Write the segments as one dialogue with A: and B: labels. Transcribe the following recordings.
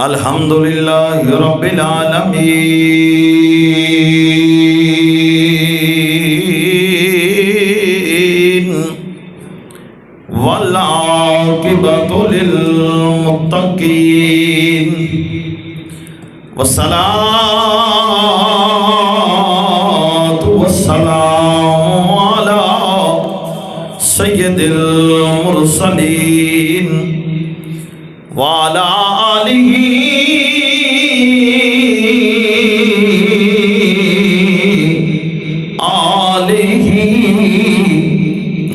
A: अल्हम्दुलिल्लाहि रब्बिल आलमीन वल आक़िबतु लिल मुत्तक़ीन वस्सलातु वस्सलामु अला सय्यिदिल मुरसलीन वाला आलिही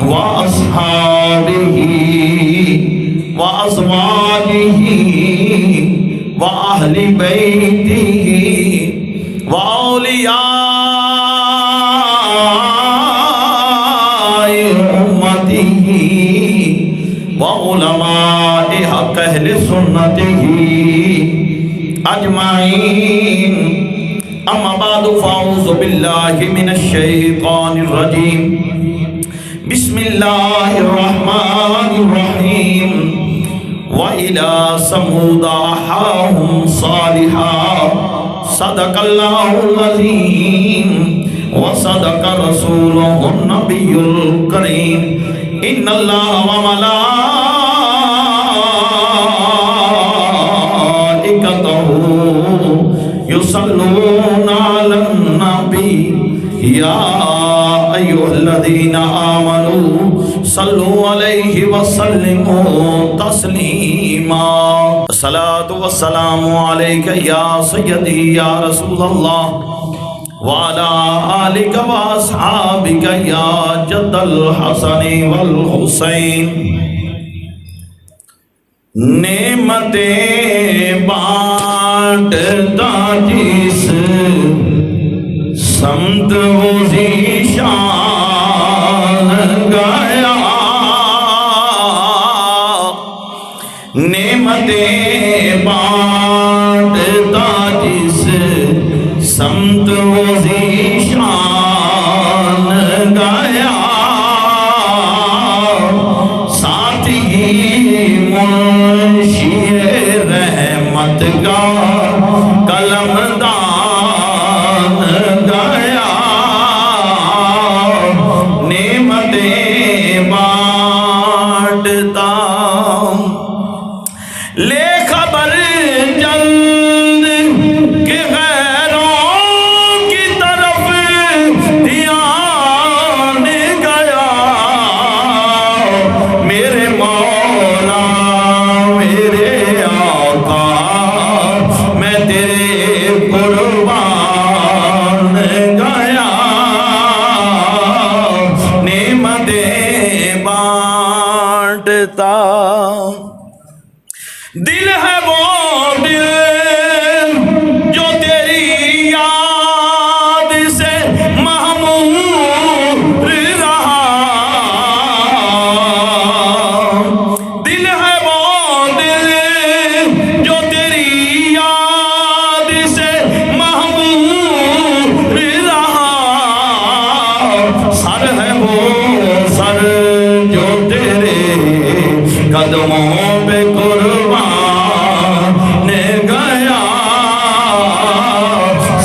A: व अस्हाबिही व अज़वाजिही व अहली बैतिही व औलियाए उम्मतिही व उलमाए हक़ अहले सुन्नतिही अजमाइन। अम्मा बादु फ़अऊज़ु बिल्लाहि मिनश शैतानिर रजीम। बिस्मिल्लाहिर रहमानिर रहीम। व इला समूद अख़ाहुम सालिहा सदक़ल्लाहुल अज़ीम व सदक़ रसूलुहुन नबियुल करीम। इन्नल्लाहा व मलाइकतहु युसल्लूना अलन नबी या अय्युहल्लज़ीना आमनू सल्लू अलैहि व सल्लिमू तस्लीमा। अस्सलातु वस्सलामु अलैका या सय्यदी या रसूलल्लाह व अला आलिका व अस्हाबिका या जद्दल हसनी वल हुसैन। नेमतें बांटता जिस समत वो ज़ीशान गया। नेमतें बांटता जिस समत वो ज़ीशान गया। साथ ही मुंशिए रहमत का कलमदान गया। नेमतें बांटता ले खबर जल्द के गैरों की तरफ ध्यान गया। मेरे मौला मेरे आका मैं तेरे कुर्बान गया। नेमतें बांटता दिल है वो दिल जो तेरी याद से महमूर रहा। दिल है वो दिल जो तेरी याद से महमूर रहा। सर है वो सर जो तेरे कदमों पे कुर्बान गया।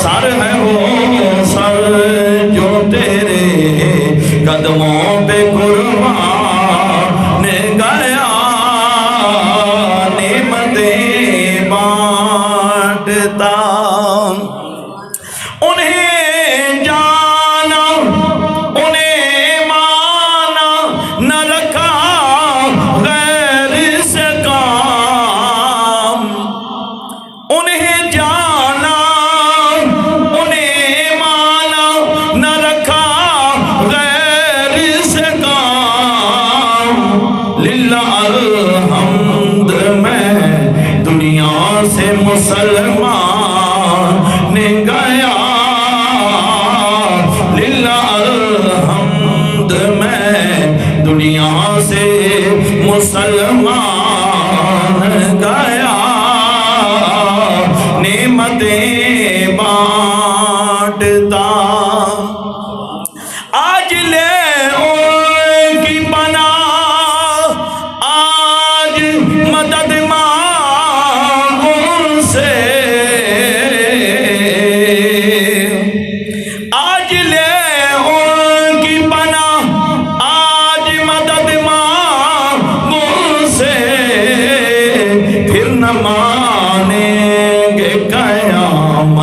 A: सर है वो सर जो तेरे कदमों पे कुर्बान गया। नेमतें बांटता उन्हें जाना उन्हें माना न रखा गैर से काम। उन्हें जाना उन्हें माना न रखा गैर से काम। लिल्लाह अलहम्द मैं दुनिया से मुसलमान गया। लिल्लाह अलहम्द मैं दुनिया से मुसलमान गया। नेमतें बांटता आज ले उनकी पना आज मदद मांगूं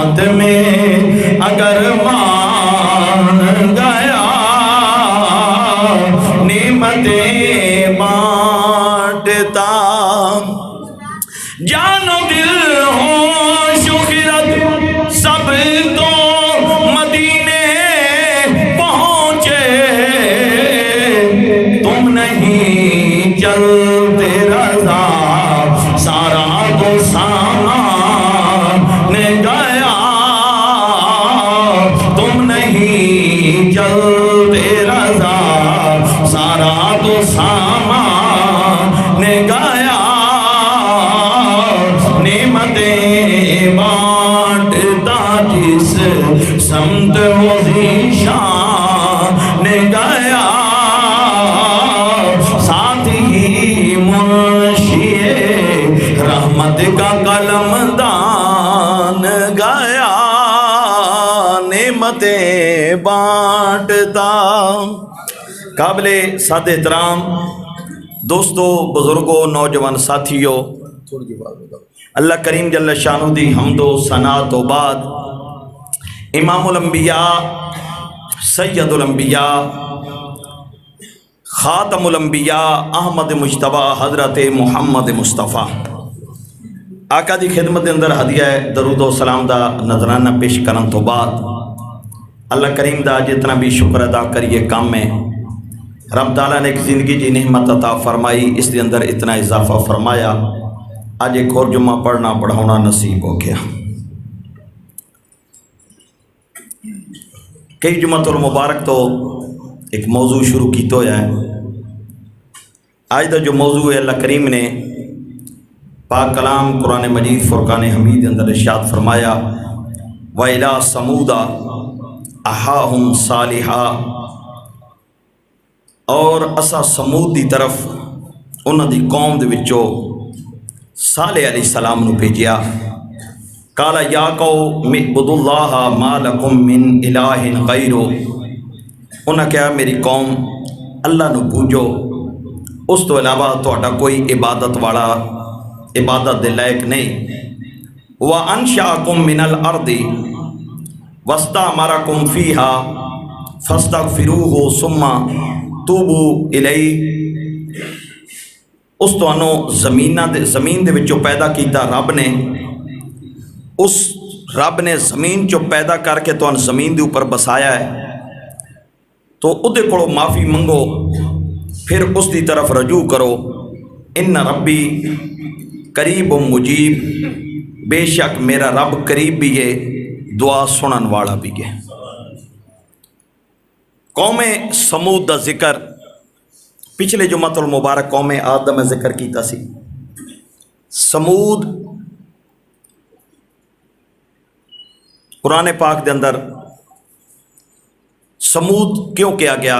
A: बात में अगर मान गया, नेमतें बांटता। जानो दिल हो शुहरत सब तो मदीने पहुंचे, तुम नहीं चलते रज़ा सारा तो सामान गया, तुम नहीं चलते रज़ा सारा तो सामान गया। नेमतें बांटता जिस समत वो ज़ीशान गया, साथ ही मुंशिए रहमत का कलमदान गया। नेमतें बांटता। काबिले सादे एहतराम दोस्तों, बुजुर्गों, नौजवान साथियों, अल्लाह करीम जल्ल शानु दी हमदो सना तो बाद इमामुल अंबिया सैयदुल अंबिया खातमुल अंबिया अहमद मुश्तबा हजरत मुहम्मद मुस्तफ़ा आका दी खिदमत के अंदर हदिया दरूदो सलाम दा नजराना पेश करने तो बाद अल्लाह करीम दा जितना भी शुक्र अदा करिए काम में रब ताला ने एक ज़िंदगी की नेमत अता फरमाई, इसके अंदर इतना इजाफा फरमाया। आज एक और जुम्मा पढ़ना पढ़ाना नसीब हो गया। कई जुम्मतुल मुबारक तो एक मौजू शुरू किया होया है। आज का जो मौजू है अल्लाह करीम ने पाक कलाम कुरान मजीद फुरकान हमीद के अंदर इरशाद फरमाया, व इला समूदा अहाहुम सालिहा, और असा समूद की तरफ उन्होंने कौम के विचों साले अलैहिस्सलाम नूं भेजिया। काला या कौम इब्दुल्लाह मा लकुम मिन इलाहिन गैरो, उन्हें कहा मेरी कौम अल्लाह नूं पूजो, उस तो इलावा तुहाडा कोई इबादत वाला इबादत दे लायक नहीं। व अनशाकुम मिनल अर्दी वस्तामरकुम फीहा फस्तगफिरूहु सुम्मा तूबू इलैहि, उस तुहानू ज़मीन दे विचों पैदा किया रब ने, उस रब ने ज़मीन चो पैदा करके तुहानू ज़मीन के उपर बसाया है, तो उहदे कोलों माफ़ी मंगो, फिर उसकी तरफ रजू करो। इन्ना रब्बी करीब मुजीब, बेशक मेरा रब करीब भी है, दुआ सुनन वाला भी है। कौमे समूद का जिक्र पिछले जुम्मतुल मुबारक कौमे आद का मैं जिक्र किया सी। समूद कुरान पाक के अंदर समूद क्यों किया गया,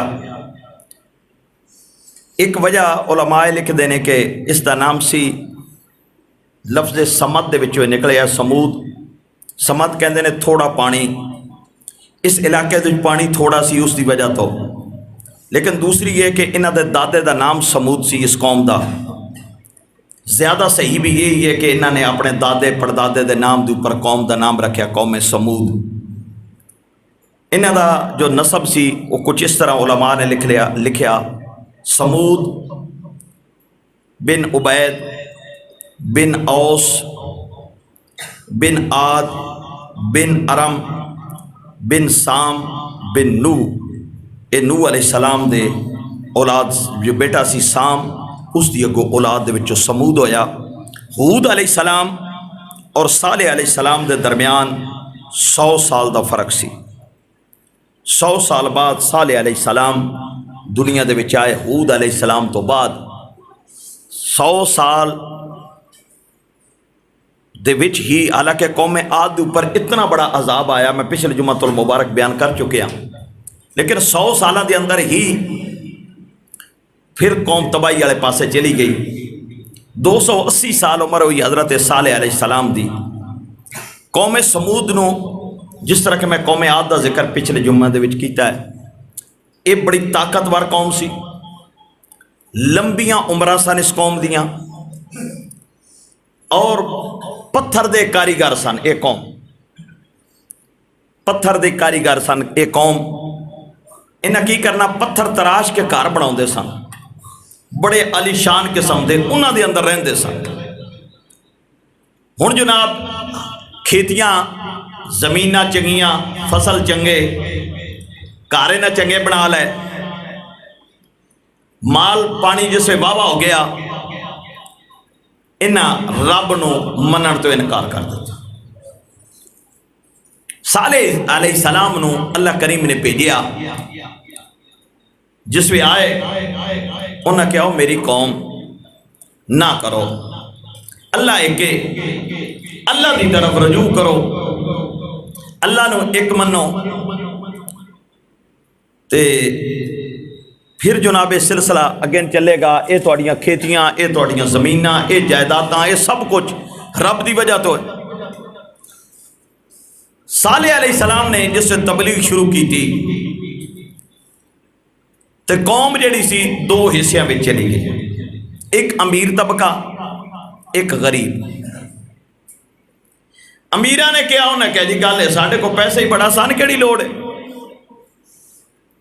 A: एक वजह उलमाए लिखते हैं कि इसका नाम सी लफ्ज़ समद दे विचों निकलिया। समूद समद कहते हैं थोड़ा पानी, इस इलाके में पानी थोड़ा सी उसकी वजह तो, लेकिन दूसरी ये कि इन्हां दे दादे का नाम समूद सी। इस कौम का ज़्यादा सही भी यही है कि इन्होंने अपने दादे परदादे के नाम के उपर कौम का नाम रखा कौम समूद। इन्हां दा जो नसब सी वो कुछ इस तरह उलमा ने लिखा समूद बिन उबैद बिन औस बिन आद बिन अरम बिन साम बिन नू, ये नू अलैहिस्सलाम दे औलाद जो बेटा सी साम, उसकी अगों औलाद दे विचों समूद होया। हूद अलैहिस्सलाम और साले अलैहिस्सलाम दे दरमियान 100 साल का फ़र्क सी। 100 साल बाद साले अलैहिस्सलाम दुनिया दे विच आए। हूद अलैहिस्सलाम तो बाद 100 साल दे विच ही, हालांकि कौम आद के उपर इतना बड़ा अजाब आया, मैं पिछले जुम्मतुल मुबारक बयान कर चुके हैं, लेकिन 100 साल के अंदर ही फिर कौम तबाही वाले पासे चली गई। 280 साल उम्र हुई हज़रत साले अलैहिस्सलाम दी। कौम समूद नूं जिस तरह कि मैं कौम आद का जिक्र पिछले जुम्मे दे विच कीता है, ये बड़ी ताकतवर कौम सी, लंबियां उम्रां सन इस कौम दियां, और पत्थर दे कारीगर सन। ये कौम पत्थर के कारीगर सन। ये कौम इन्हें की करना, पत्थर तराश के घर बनाते सन, बड़े आलीशान किस्म के उन्होंने अंदर रहते सन। हुण जनाब खेतियां जमीन चंगियां, फसल चंगे, घर इन्हें चंगे बना लै, माल पानी जिसे वाहवा हो गया, इन्हें रब नूं मनण तो इनकार कर दिता। सालेह अलैहिस्सलाम नूं अल्लाह करीम ने भेजिया। जिस वे आए उन्हें कहा मेरी कौम ना करो, अल्लाह एक, अल्लाह की तरफ रजू करो, अल्लाह नूं एक मनो। ते फिर जनाब ये सिलसिला अगे चलेगा। ये तुहाड़ियां खेतियां, ये तुहाड़ियां जमीनां, ये जायदादां, ये सब कुछ रब की वजह तो है। सालेह अलैहिस्सलाम ने जिस तबलीग शुरू की थी तो कौम जिहड़ी सी दो हिस्सों में चली गई, एक अमीर तबका, एक गरीब। अमीरा ने कहा, उन्हें कहा जी गल है साढ़े को पैसे ही बड़ा, सन किहड़ी लोड़ है,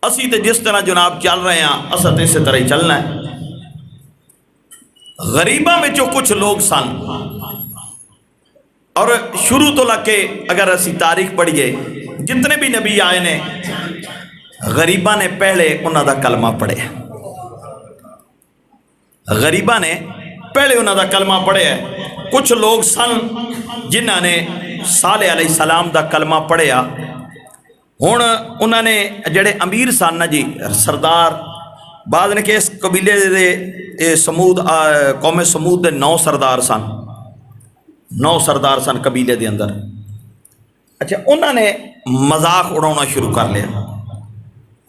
A: असी तो जिस तरह जनाब चल रहे हैं असा तो इस तरह ही चलना है। गरीबों में कुछ लोग सन, और शुरू तो लगे अगर असी तारीख पढ़िए जितने भी नबी आए ने, गरीबा ने पहले उन्हों का कलमा पढ़िया, गरीबा ने पहले उन्हों का कलमा पढ़िया। कुछ लोग सन जिन्होंने सालेह अलैहिस्सलाम का कलमा पढ़िया। हुण उन्होंने जड़े अमीर सन ना जी सरदार, बाद ने कि इस कबीले दे समूद कौमे समूद के 9 सरदार सन, 9 सरदार सन कबीले के अंदर। अच्छा, उन्होंने मजाक उड़ाना शुरू कर लिया।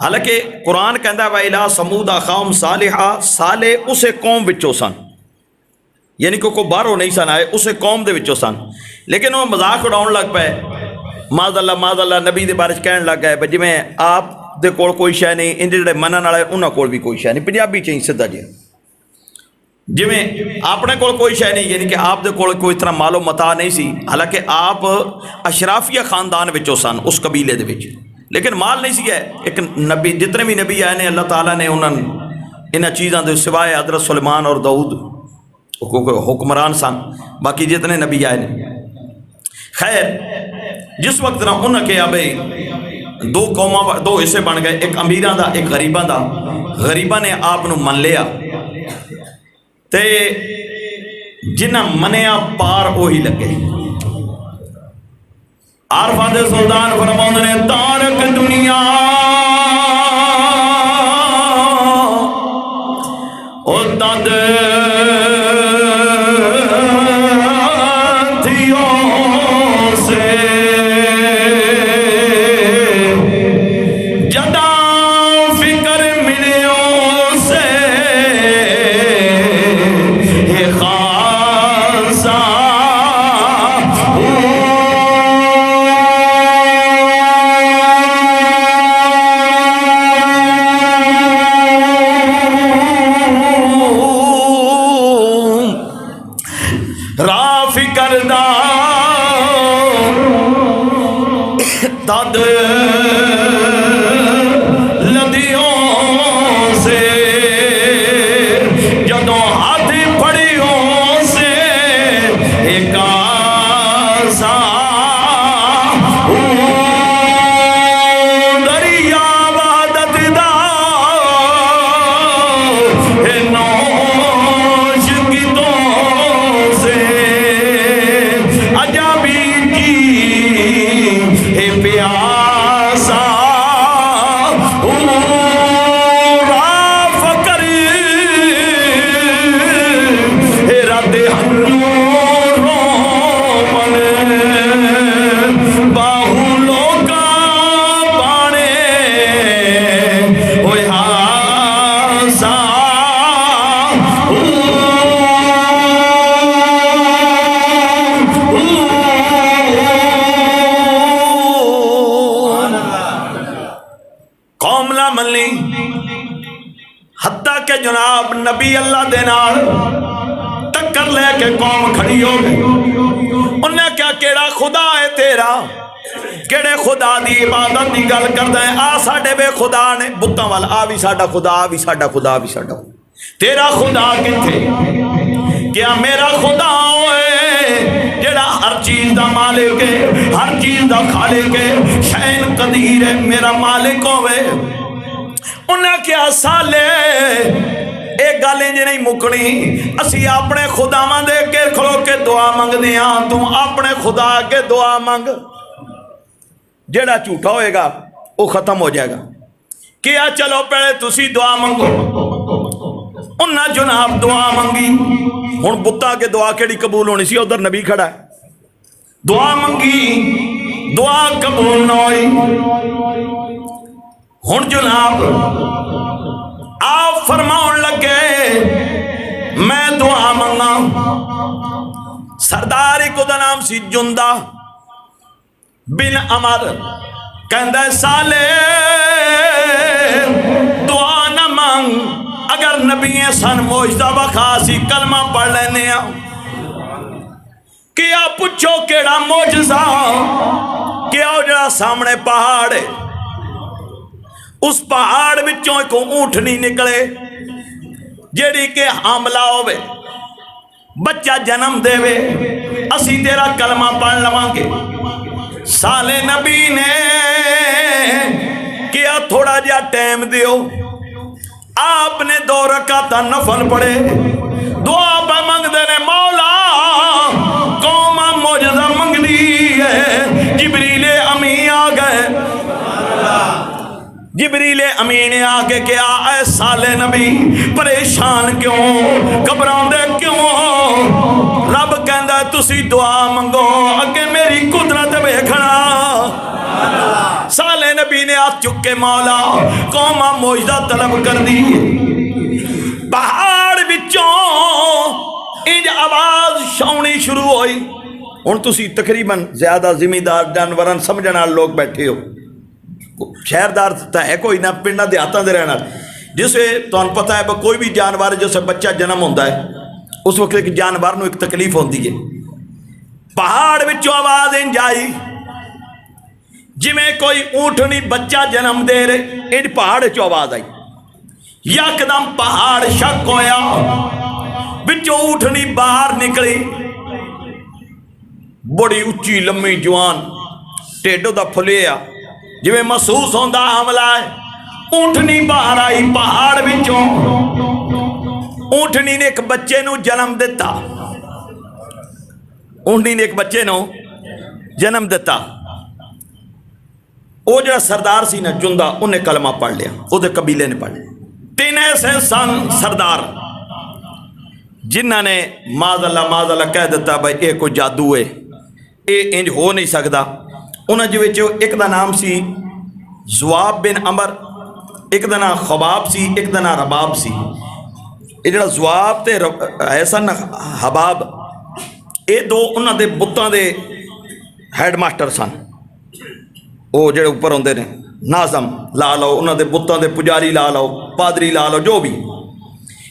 A: हालांकि कुरान कहता वा इला समूद अखाहुम सालिहा, साले उस कौम विचों सन, यानी कि कोई बाहरों नहीं सन आए, उस कौम के विचों सन। लेकिन वह मजाक उड़ाउण लग पे, माज़अल्लाह नबी के बारे कहन लग गए जिमें आप दे कोल कोई शै नहीं, इंज जिहड़े मनण वाले उन्हां कोल भी कोई शै नहीं। पंजाबी च ही सीधा जी, जिमें अपने कोल कोई शै नहीं, यानी कि आप दे कोल कोई तरह मालो मता नहीं सी। हालांकि आप अशराफिया खानदान विचों सन उस कबीले दे विच, लेकिन माल नहीं सी है। एक नबी, जितने भी नबी आए ने अल्लाह ताला ने उन्होंने इन्हां चीज़ों के सिवाय हज़रत सुलेमान और दाऊद हुक्मरान सन, बाकी जितने नबी आए ने। खैर जिस वक्त ना उन्हें कहा भाई दो कौमां, 2 हिस्से बन गए, एक अमीरां दा एक गरीबां दा। गरीबां ने आप नूं मन लिया ते जिन्हें मनिया पार वही लगे। आरफा दे सुल्तान फरमाउंदे ने तारक दुनिया ओ तद तद लदियों से जदों हाथ फड़ियों से एक आसा दरिया वादत दा नौश गीतों से अजाबी प्यासा फकर रात रोमन बाहू लोका पाने हासा कौमला मल्ली हत्ता के जनाब नबी अल्लाह दे नाल टक्कर लेके कौम खड़ी हो गई। उन्हें क्या केड़ा खुदा है तेरा किहड़े खुदा की इबादत की गल करदा है? आ साडे वे खुदा ने बुत्तां वाल, आ भी साडा खुदा, आ भी साडा खुदा, आ भी साडा। तेरा खुदा किथे? क्या मेरा खुदा है जेड़ा हर चीज का मालिक है, हर चीज का खालिक है, शैन कदीर है, मेरा मालिक होवे। उन्हें क्या साले एक गल इंज नहीं मुकनी, असी अपने खुदावां दे अगे खलो के दुआ मंगदे हां, तू अपने खुदा अगे दुआ मंग, जेड़ा झूठा होएगा वो खत्म हो जाएगा। क्या चलो पहले तुसी दुआ मंगो। उन्हें जनाब दुआ मंगी, हुण बुत्ता के दुआ केड़ी कबूल होनी सी? उधर नबी खड़ा है, दुआ मंगी, दुआ कबूल ना हुई। हुण जनाब आप फरमाउण लगे मैं दुआ मंगा। सरदार एक उहदा नाम सी जुंदा बिन अमर, कहंदा साले दुआ ना मंग, अगर नबी सन मोजदा वखा सी कलमा पढ़ लेने। क्या पुछो केड़ा मोजजा? क्या जरा सामने पहाड़ है, उस पहाड़ विचों एक ऊंटनी निकले जेड़ी के हमला होवे, बच्चा जन्म देवे, असी तेरा कलमा पढ़ लवांगे। साले नबी ने क्या थोड़ा जा टाइम दियो, आपने 2 रकात नफल पढ़े, दुआ पे मंगते ने मौला कौम मौजदा मंगदी है। जिबरील अमीन आ गए, जिबरील अमीन ने आके क्या ऐ साले नबी परेशान क्यों, घबराते क्यों? रब कहंदा तुसी दुआ मंगो, अगे मेरी कुदरत वेखना। साले नबी ने हाथ चुक के मौला कौमा मोजदा तलब कर दी। पहाड़ विचों इंज आवाज छाउनी शुरू हुई। हुण तुसी तकरीबन ज्यादा जिमीदार जानवरां समझण वाले लोग बैठे हो, शहरदार तो है कोई ना, पिंडा देहातां दे रहना। जिसे तुहानूं पता है कोई भी जानवर जिस बच्चा जन्म होंदा है उस वक्त एक जानवर नूं एक तकलीफ होंदी है। पहाड़ विचों आवाज इंज आई जिमें कोई ऊंटनी बच्चा जन्म दे रहे, इंज पहाड़ चो आवाज आई। यकदम पहाड़ शक होया, विचों ऊंटनी बाहर निकली, बड़ी उच्ची लम्मी जवान, ढिड उहदा फुलिया जिवें महसूस होंदा हमला है। ऊंटनी बाहर आई पहाड़ विचों, ऊंटनी ने एक बच्चे नूं जन्म दिता, ऊंटनी ने एक बच्चे नूं जन्म दिता। वो जो सरदार सी ना जुंदा, उन्हें कलमा पढ़ लिया, उहदे कबीले ने पढ़ लिया। 3 ऐसे सन सरदार जिन्हों ने माज़अल्लाह कह दिता भाई ये कोई जादू है, ये इंज हो नहीं सकता। उन्होंने एक का नाम सी ज़ुआब बिन अमर, एक का नाम खबाब सी, एक का नाम रबाब सी। ये जो ज़ुआब ते है सन हबाब, ये 2 उन्होंने बुत्तां दे हैड मास्टर सन। वो जो उपर होंगे ने नाजम ला लो, उन्होंने बुत्तां दे पुजारी ला लो, पादरी ला लो, जो भी।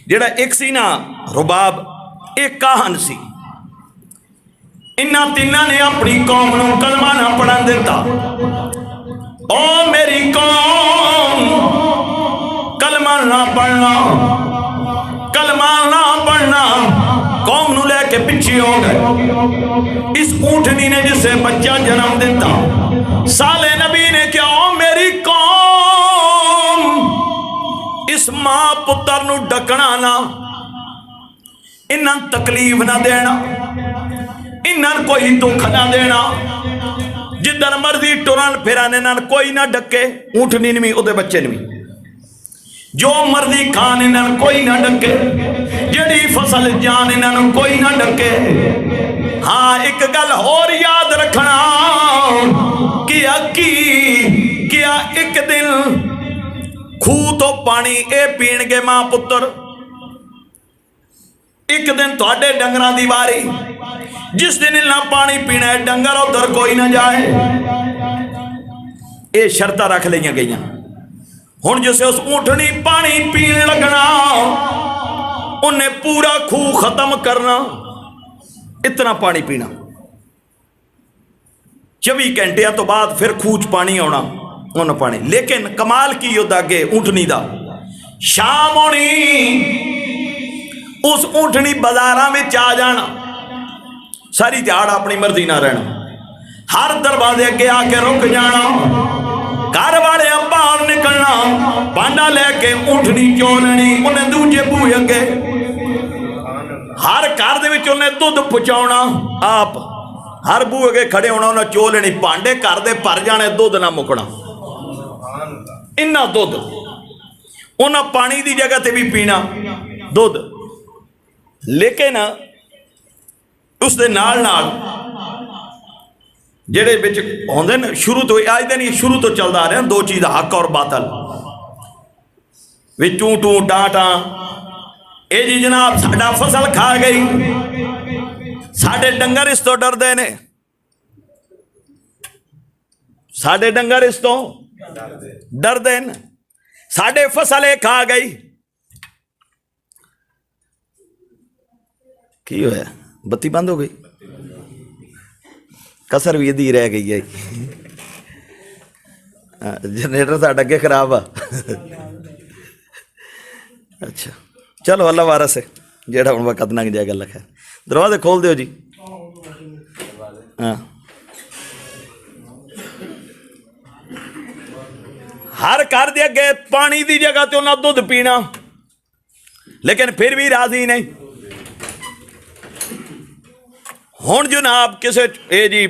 A: जेड़ा एक सी ना रुबाब, एक काहन सी। इन्हां तिन्हां ने अपनी कौम नूं कलमा ना पढ़न दिता। ओ मेरी कौम कलमा ना पढ़ना, कलमा ना पढ़ना। कौम नूं लैके पिछे हो गए। इस ऊंटनी ने जिसे बच्चा जन्म दिता, साले नबी ने क्या ओ मेरी कौम इस मां पुत्र नूं डकना ना, इन्हां तकलीफ ना देना, इन्हां कोई दुख ना देना। जिधर मर्जी टुरन फिरन इन्हां कोई ना डके, ऊंटनी ने भी उहदे बच्चे ने भी। जो मर्जी खान इन्हां कोई ना डके, जिहड़ी फसल जान इन्हां कोई ना डके। हाँ एक गल होर याद रखना, क्या एक दिन खूह तो पानी ए पीणगे मां पुत्र, एक दिन तुहाडे डंगरां दी वारी, जिस दिन इन्ना पानी पीना है डंगर उधर कोई ना जाए। ये शर्तां रख लईयां गईयां। हुण जिसे उस ऊंटनी पानी पीण लगना, उन्हें पूरा खूह खत्म करना, इतना पानी पीना। 24 घंटिया तो बाद फिर खूह च पानी आना उन्हें पानी। लेकिन कमाल की उदा अगे ऊँटनी का, शाम होनी उस ऊँटनी बाजारां में आ जाना, सारी दिहाड़ अपनी मर्जी ना रहना, हर दरवाजे अगे आके रुक जाना, घर वाले बाहर निकलना, भांडा लैके ऊँटनी चोलनी, उन्हें दूजे बूहे अगे, हर घर दे विच उन्हें दुध पहुँचाना, आप हर बूहे अगे खड़े होना, उन्हें चोलनी, भांडे घर दे भर जाने, दुध ना मुकना, इन्ना दुध। उन्हें पानी की जगह ते भी पीना दुध। लेकिन उस दे नाल नाल जेड़े विच होंदे ने शुरू तो, अज दे नहीं शुरू तो चलदा आ रहा, दो चीज़ हक और बातल, विच टू टू टाटा, ये जी जनाब साडा फसल खा गई, साडे डंगर इस तो डरदे ने, साडे डंगर इस तो डरदे ने, साडे फसल खा गई। की होया? बत्ती बंद हो गई, कसर भी यदी रह गई है। जनरेटर साडा अगे खराब आ। अच्छा चलो अल्लाह वारस है, जेड़ा हुण वक्त लंघ जाए गल है। दरवाजे खोल दो जी। हाँ हर घर दे अगे पानी की जगह ते उन्हें दुध पीना, लेकिन फिर भी राजी नहीं। हुण जनाब किसे ए जी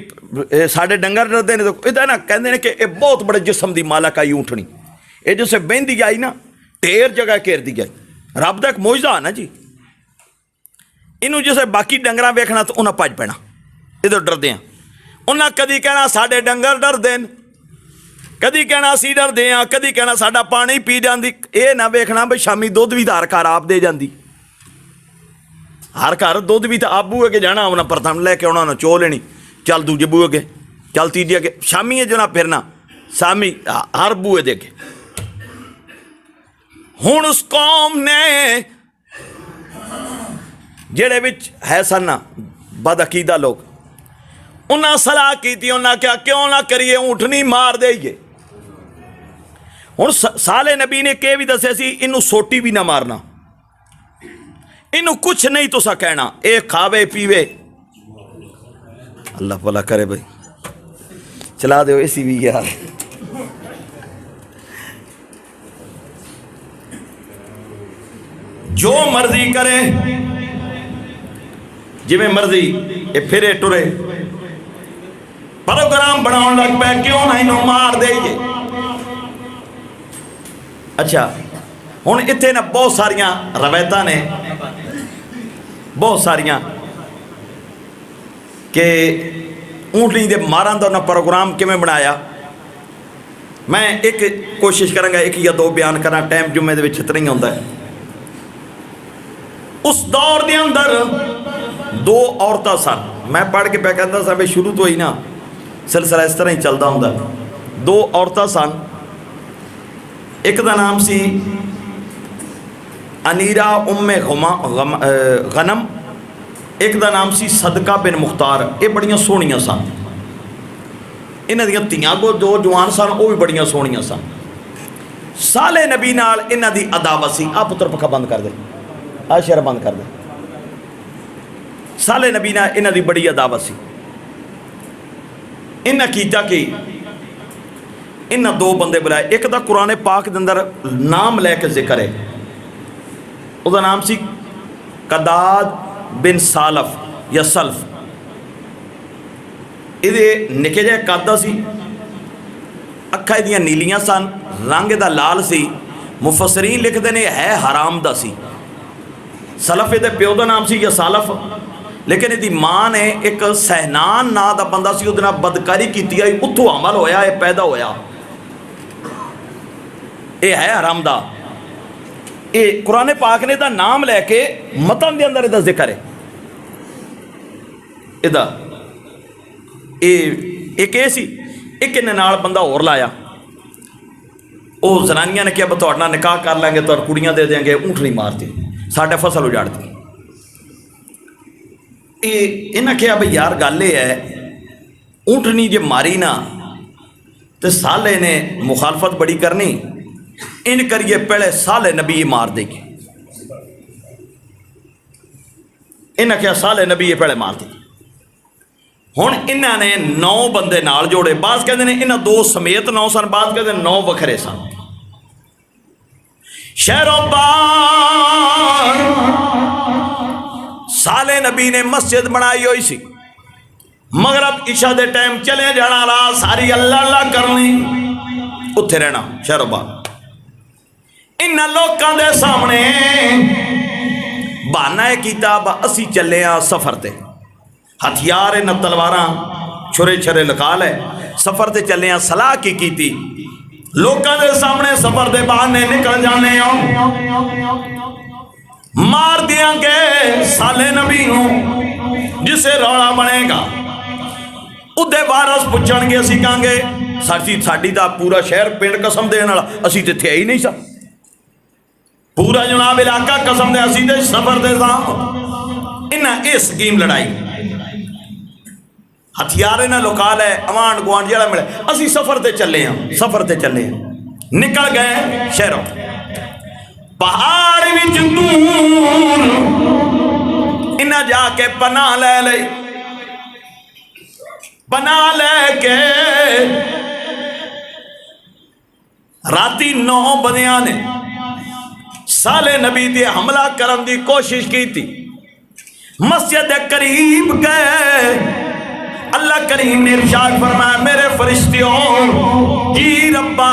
A: साडे डंगर डरदे ने, तो इहदा ना कहंदे ने कि ये बहुत बड़े जिस्म की मालक आई ऊँटनी, ये जिसे बहती आई ना ढेर जगह घेरती आई, रब का एक मोजदा ना जी। इनू जिसे बाकी डंगर वेखना तो उन्हें भज पैना, इधर डरदे हैं। उन्हें कदी कहना साडे डंगर डरदे न, कदी कहना असीं डरदे हैं, कदी कहना साडा पानी पी जाती। ये ना वेखना भी शामी दुध भी हर घर आप दे जाती, हर घर दुध भी तो आप बूहे अगे जाना, उन्हें प्रथम लैके आना, उन्हें चो लेनी, चल दूजे बूहे अगे, चल तीजे अगे, शामी है जो ना फिरना, शामी हर बूहे दे अगे। हुण उस कौम ने जेड़े विच है सन बदअकीदा लोग, उन्हें सलाह की, उन्हें क्या क्यों ना करिए ऊँटनी मार देइए। हुण साले नबी ने कह भी दसिया सी, इनू सोटी भी ना मारना, इनू कुछ नहीं तुसा कहना, ये खावे पीवे। अल्लाह भला करे भाई, चला दो इसी भी यार। जो मर्जी करे, जिमें मर्जी ये फिरे टुरे, प्रोग्राम बनाने लग पे, क्यों ना इन्हों मार देइए। अच्छा हुण इत्थे ना बहुत सारिया रवायत ने, बहुत सारिया कि ऊँटनी के मारन का उन्हें प्रोग्राम किमें बनाया। मैं एक कोशिश करांगा, एक या दो बयान करा, टाइम जुम्मे दे विच इतना ही होंदा है। उस दौर के अंदर दो औरतां सन, मैं पढ़ के पै कहता सा भी शुरू तो ही ना सिलसिला इस तरह ही चलता होंदा। दो औरतां सन, एक का नाम सी अनीरा उम्मे गनम, एक का नाम सी सदका बिन मुख्तार। ये बड़ियां सोहणियां सन, इन्हां दियां धीआं को दो जवान सन, वो भी बड़ियां सोहणियां सन। साले नबी नाल इन्हां दी अदावत सी। आ पुत्र पक्खा बंद कर दे, आ शहर बंद कर दे। साले नबी नाल इन्हां दी बड़ी अदावत सी। इन्हें कीता कि इन्हें दो बंदे बुलाए, एक दा कुरान पाक के अंदर नाम लैके जिक्र है, उसका नाम सी कदाद बिन सालफ या सल्फ। ये निके जे कद दा सी, अखा इहदियां नीलियां सन, रंग इहदा लाल सी। मुफसरीन लिखते हैं है हराम दा सी। सलफ इहदे प्यो का नाम सी या सालफ, लेकिन इसकी माँ ने एक सहनान नां दा बंदा सी, उहदे नाल बदकारी कीती आई, उत्थों अमल होया, ये पैदा होया। ये है हराम दा। ये कुरान पाक ने इहदा नाम लैके मतन दे अंदर इहदा जिक्र है। इहदा एक ये सी, एक इन्हें नाल बंदा होर लाया। वो जनानियां ने कहा तुहाडे नाल निकाह कर लेंगे, तो कुड़ियां दे देंगे, ऊँटनी मारती, साडा फसल उजाड़ती। इन्हें कहा भाई यार गल ये है ऊँटनी जे मारी ना तो साले ने मुखालफत बड़ी करनी, इन करिए पहले साले नबी मार देगी। इन्हें क्या साले नबी ये पहले मार देगी। हुण इन्होंने 9 बंदे नाल जोड़े, बाज कहते हैं इन्होंने 2 समेत 9 सन, बाज कहते 9 वखरे सन। शहरोबार साले नबी ने मस्जिद बनाई हुई सी, मगरब इशा दे टाइम चले जाना, रात सारी अल्लाह अल्लाह करनी, उत्थे रहना शहरोबार। इन्हां लोकां दे सामने बहाना किया, असी चले आ सफर ते, हथियार इन्हां तलवारां छुरे छुरे लगा ले, सफर ते चले आ, सलाह की लोकां दे सामने सफर दे बहाने निकल जाने, मार दियांगे साले नबी नूं, जिसे रौला बनेगा उदे वारस पुछणगे, असीं कहांगे साडी दा पूरा शहर पिंड कसम देण वाला, असीं ते इत्थे ही नहीं सा, पूरा जनाब इलाका कसम दे, असीं ते सफर दे सां। इन्हां ये स्कीम लड़ाई, हथियार इन्हां लुका लै, आंढ गुआंढ जिहड़ा मिले, असीं सफर ते चले हां, सफर ते चले हां। निकल गए शहरों, पहाड़ विच दूर इन्हां जाके पनाह लै लई, पनाह लैके राती 9 बंदियां ने साले नबी दे हमला करने की कोशिश की थी। मस्जिद के करीब गए, अल्लाह करीम ने इरशाद फरमाया, मेरे फरिश्तियों जी रब्बा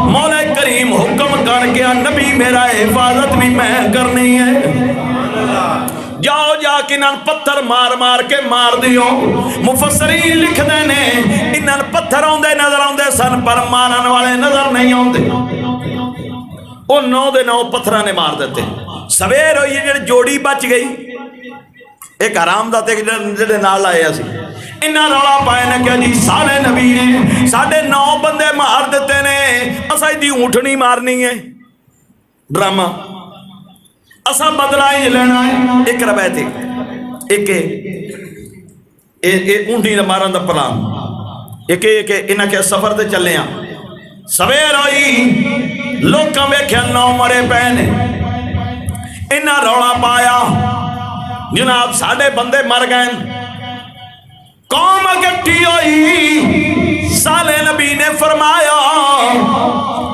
A: मौला करीम हुक्म कर गया, नबी मेरा हिफाजत भी मैं करनी है, जाओ जाके इन्हां पत्थर मार मार के मार दियो। मुफस्सरीन लिखते ने इन्हां पत्थर आउंदे नजर आउंदे सन, पर मारन वाले नजर नहीं आउंदे, वो 9 दे 9 पत्थर ने मार देते। सवेर हुई जी जोड़ी बच गई, एक हराम दा ते जेडे नाल आए सी, इन्ना रौला पाए ने क्या जी साले नबी ने साढ़े 9 बंदे मार देते ने, असा इहदी ऊँटनी मारनी है, ड्रामा असा बदला ही लेना है। एक रवायत एक ऊँटनी मारन का प्लान, एक इन्हें क्या सफर ते चले आ, सवेर हुई लोकां वेख्या 9 मरे पे ने, इन्ना रौला पाया जनाब साढ़े बंदे मर गए, कौम इकट्ठी हुई, साले नबी ने फरमाया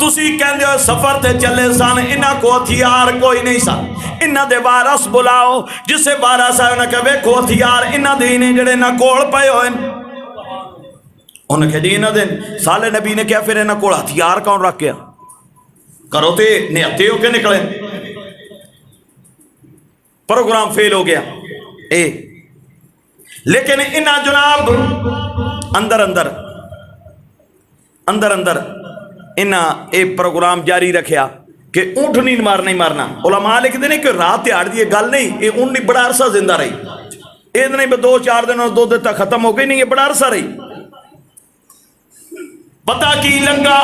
A: तुसी कहंदे हो सफर ते चले सन, इन्हां को हथियार कोई नहीं सन, इन्हां दे वारस बुलाओ, जिसे वारस आए उन्हें कहा वेखो हथियार इन्हां दे ने जिहड़े इन्हां कोल पए होए, उन्हें कहा जी इन्हां दे। साले नबी ने कहा फिर इन्हां कोल हथियार कौन रख गया, करो ते निहत्ते होके निकले, प्रोग्राम फेल हो गया। लेकिन इन्हां जनाब अंदर अंदर अंदर अंदर इन्हां ये प्रोग्राम जारी रखा कि ऊँट नहीं मारना ही मारना। उलमा लिखते हैं कि रात त्याड़ की गल नहीं, ये ऊँट नहीं बड़ा अरसा जिंदा रही, ये नहीं 2-4 दिन 2 दिन तक खत्म हो गई, नहीं ये बड़ा अरसा रही। पता की लगा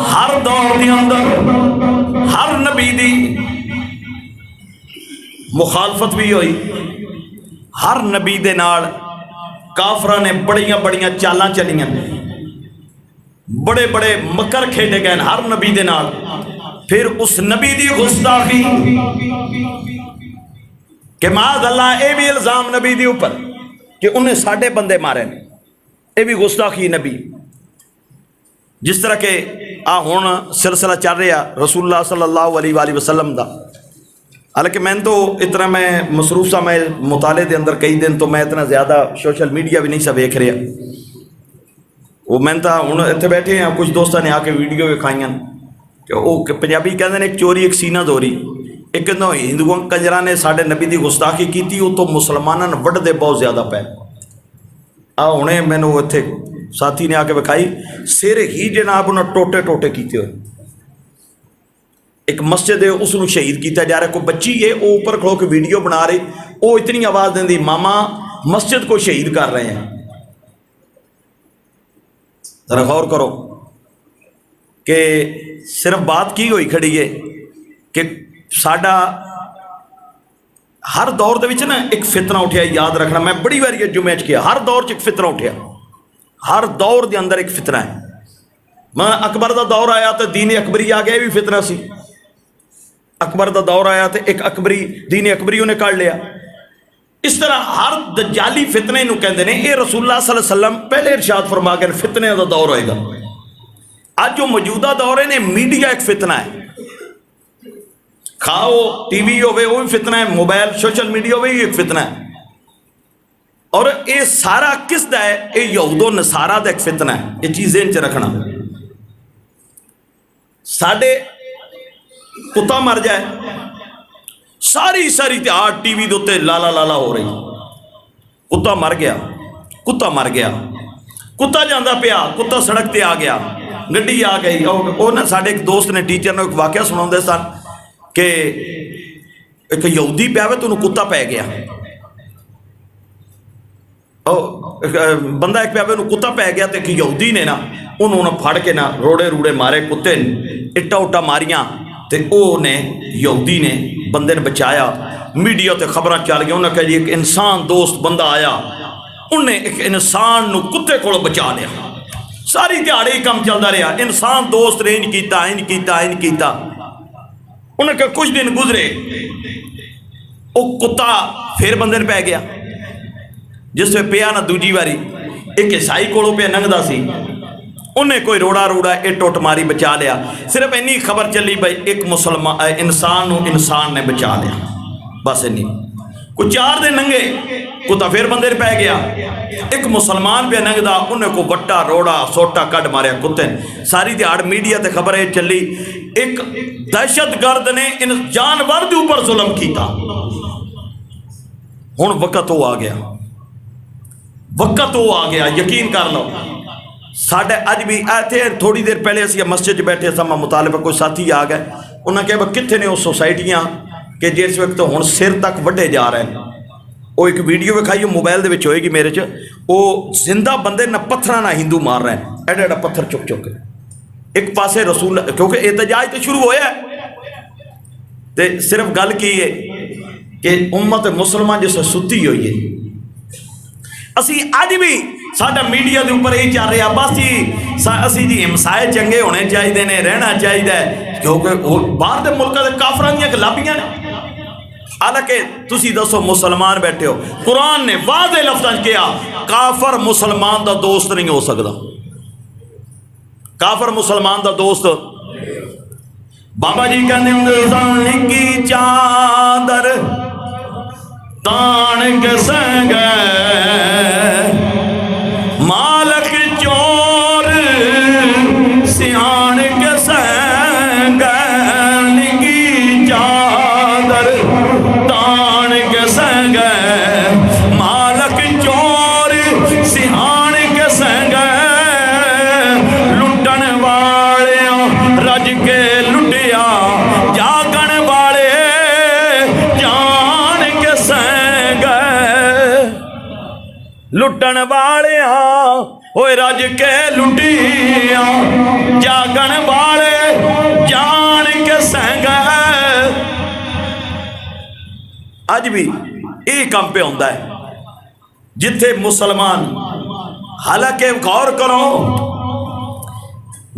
A: हर दौर के अंदर हर नबी दी मुखालफत भी हुई, हर नबी दे नाल काफरा ने बड़िया बड़िया चालां चलियां, बड़े बड़े मकर खेडे गए हर नबी दे नाल। फिर उस नबी दी गुस्ताखी कि माज़ अल्लाह, ये भी इल्जाम नबी दे ऊपर कि उन्हें साढ़े बंदे मारे ने, ये भी गुस्ताखी नबी। जिस तरह के आ हुण सिलसिला चल रहा रसूलुल्लाह सल्लल्लाहु अलैहि वसल्लम दा, हालांकि मैं तो इतना मैं मसरूफ सा, मैं मुताले के अंदर कई दिन तो मैं इतना ज़्यादा सोशल मीडिया भी नहीं सा वेख रहा, वो मैं तो हुण इत्थे बैठे हैं, कुछ दोस्तों ने आके वीडियो विखाइयां कि वो पंजाबी कहते हैं एक चोरी एक सीना दोरी, एक कहना हिंदुओं कंजरां ने साढ़े नबी की गुस्ताखी की, वो तो मुसलमानों ने वड्डदे बहुत ज़्यादा पै। आ हुणे मैनू इत्थे साथी ने आके विखाई, सिर ही जनाब उन्हें टोटे टोटे किए हुए, एक मस्जिद है उसनू शहीद किया जा रहा, कोई बच्ची है वो ऊपर खड़ो के वीडियो बना रही, वो इतनी आवाज़ देंदी मामा मस्जिद को शहीद कर रहे हैं। जरा गौर करो कि सिर्फ बात की हुई खड़ी है कि साडा हर दौर दे विच ना एक फितना उठिया, याद रखना, मैं बड़ी बार ये जुम्मे च किया, हर दौर च एक फितना उठिया, हर दौर के अंदर एक फितना है। मैं अकबर का दौर आया तो दीन अकबरी आ गया, ये भी फितना सी। अकबर का दौर आया तो एक अकबरी दीन अकबरी उन्हें काढ़ लिया। इस तरह हर दजाली फितने नूं कहंदे ने। ये रसूलुल्लाह सल्लल्लाहु अलैहि वसल्लम पहले इरशाद फरमा गए फितने का दौर होएगा। अज जो मौजूदा दौर है ने, मीडिया एक फितना है। खाओ टीवी होवे वो भी फितना है, मोबाइल सोशल मीडिया होवे एक फितना है। और ये सारा किसदा है? ये यहूदो नसारा दा एक फितना है। ये चीज़ें च रखना। साडे कुत्ता मर जाए, सारी सारी त्यार टीवी के उत्ते लाला लाला हो रही, कुत्ता मर गया, कुत्ता मर गया, कुत्ता जांदा पिया, कुत्ता सड़क ते आ गया, गड्डी आ गई। और ना साडे एक दोस्त ने टीचर ने एक वाकया सुनाते सन कि एक यहूदी पिया वे तो उन्होंने कुत्ता पै गया। बंदा एक पिया वे उन्होंने कुत्ता पै गया तो एक यहूदी ने ना उन्होंने फड़ के ना रोड़े रूड़े मारे, कुत्ते इट्टा उट्टा मारियां तो उन्हें यहूदी ने बंदे ने बचाया। मीडिया ते खबर चल गई, उन्हें कहा जी एक इंसान दोस्त बंदा आया, उन्हें एक इंसान नूं कुत्ते कोलों बचा लिया। सारी दिहाड़ी ही काम चलता रहा, इंसान दोस्त ने इंज कीता इंज कीता इंज कीता। उन्हें कहा कुछ दिन गुजरे, वो कुत्ता फिर बंदे ने पै गया। जिस वे पिया ना दूजी बारी एक ईसाई कोलों पे लंघदा सी, उन्हें कोई रोड़ा रूड़ा इट उट मारी बचा लिया। सिर्फ इन्नी खबर चली भाई एक मुसलमान इंसान नूं इंसान ने बचा लिया, बस इन्नी। कुछ 4 दिन लंघे, कुत्ता फिर बंदे ने पै गया। एक मुसलमान पे लंघदा, उन्हें को वट्टा रोड़ा सोटा कट मारिया कुत्ते ने। सारी दिहाड़ मीडिया ते खबर ये चली एक दहशतगर्द ने इन जानवर के ऊपर जुल्म किया। हुण वक्त वो आ गया, वक्त वो आ गया, यकीन कर लो। साढ़े अज भी इतने थोड़ी देर पहले असी मस्जिद बैठे समा मुतालबा, कोई साथी आ गए, उन्हें कहा कितने ने वो सोसाइटियाँ कि जिस वक्त हुण सिर तक वड्डे जा रहे हैं। वो एक वीडियो विखाई मोबाइल दे विच होएगी मेरे च, वो जिंदा बंदे ना पत्थर ना हिंदू मार रहे हैं, एडा एडा पत्थर चुक चुक के। एक पासे रसूल, क्योंकि एहतजाज तो शुरू होया ते सिर्फ गल की है कि उम्मत मुसलमान जिस सुती हुई है। असी अज भी साडा मीडिया के उपर यही चल रहा, बस जी असी जी हिमसाए चंगे होने चाहिए ने, रहना चाहिए, क्योंकि बाहर के मुल्कों के काफरां दीयां गुलाबियां ने। हालांकि तुसी दसो मुसलमान बैठे हो, कुरान ने वादे लफ्ज़ किया काफर मुसलमान का दोस्त नहीं हो सकता। काफर मुसलमान का दोस्त, बाबा जी कहते की चादर तान के संग मालक चोर सियाण के संग, की चादर तान के संग मालक चोर सियाण के संग, लुटन वाले रज के लुटिया जागन वाले जान के संग, लुटन वाले होए रज के लुटिया जागन वाले जान के संग। अज भी यही काम पे होता है जिथे मुसलमान, हालांकि गौर करो,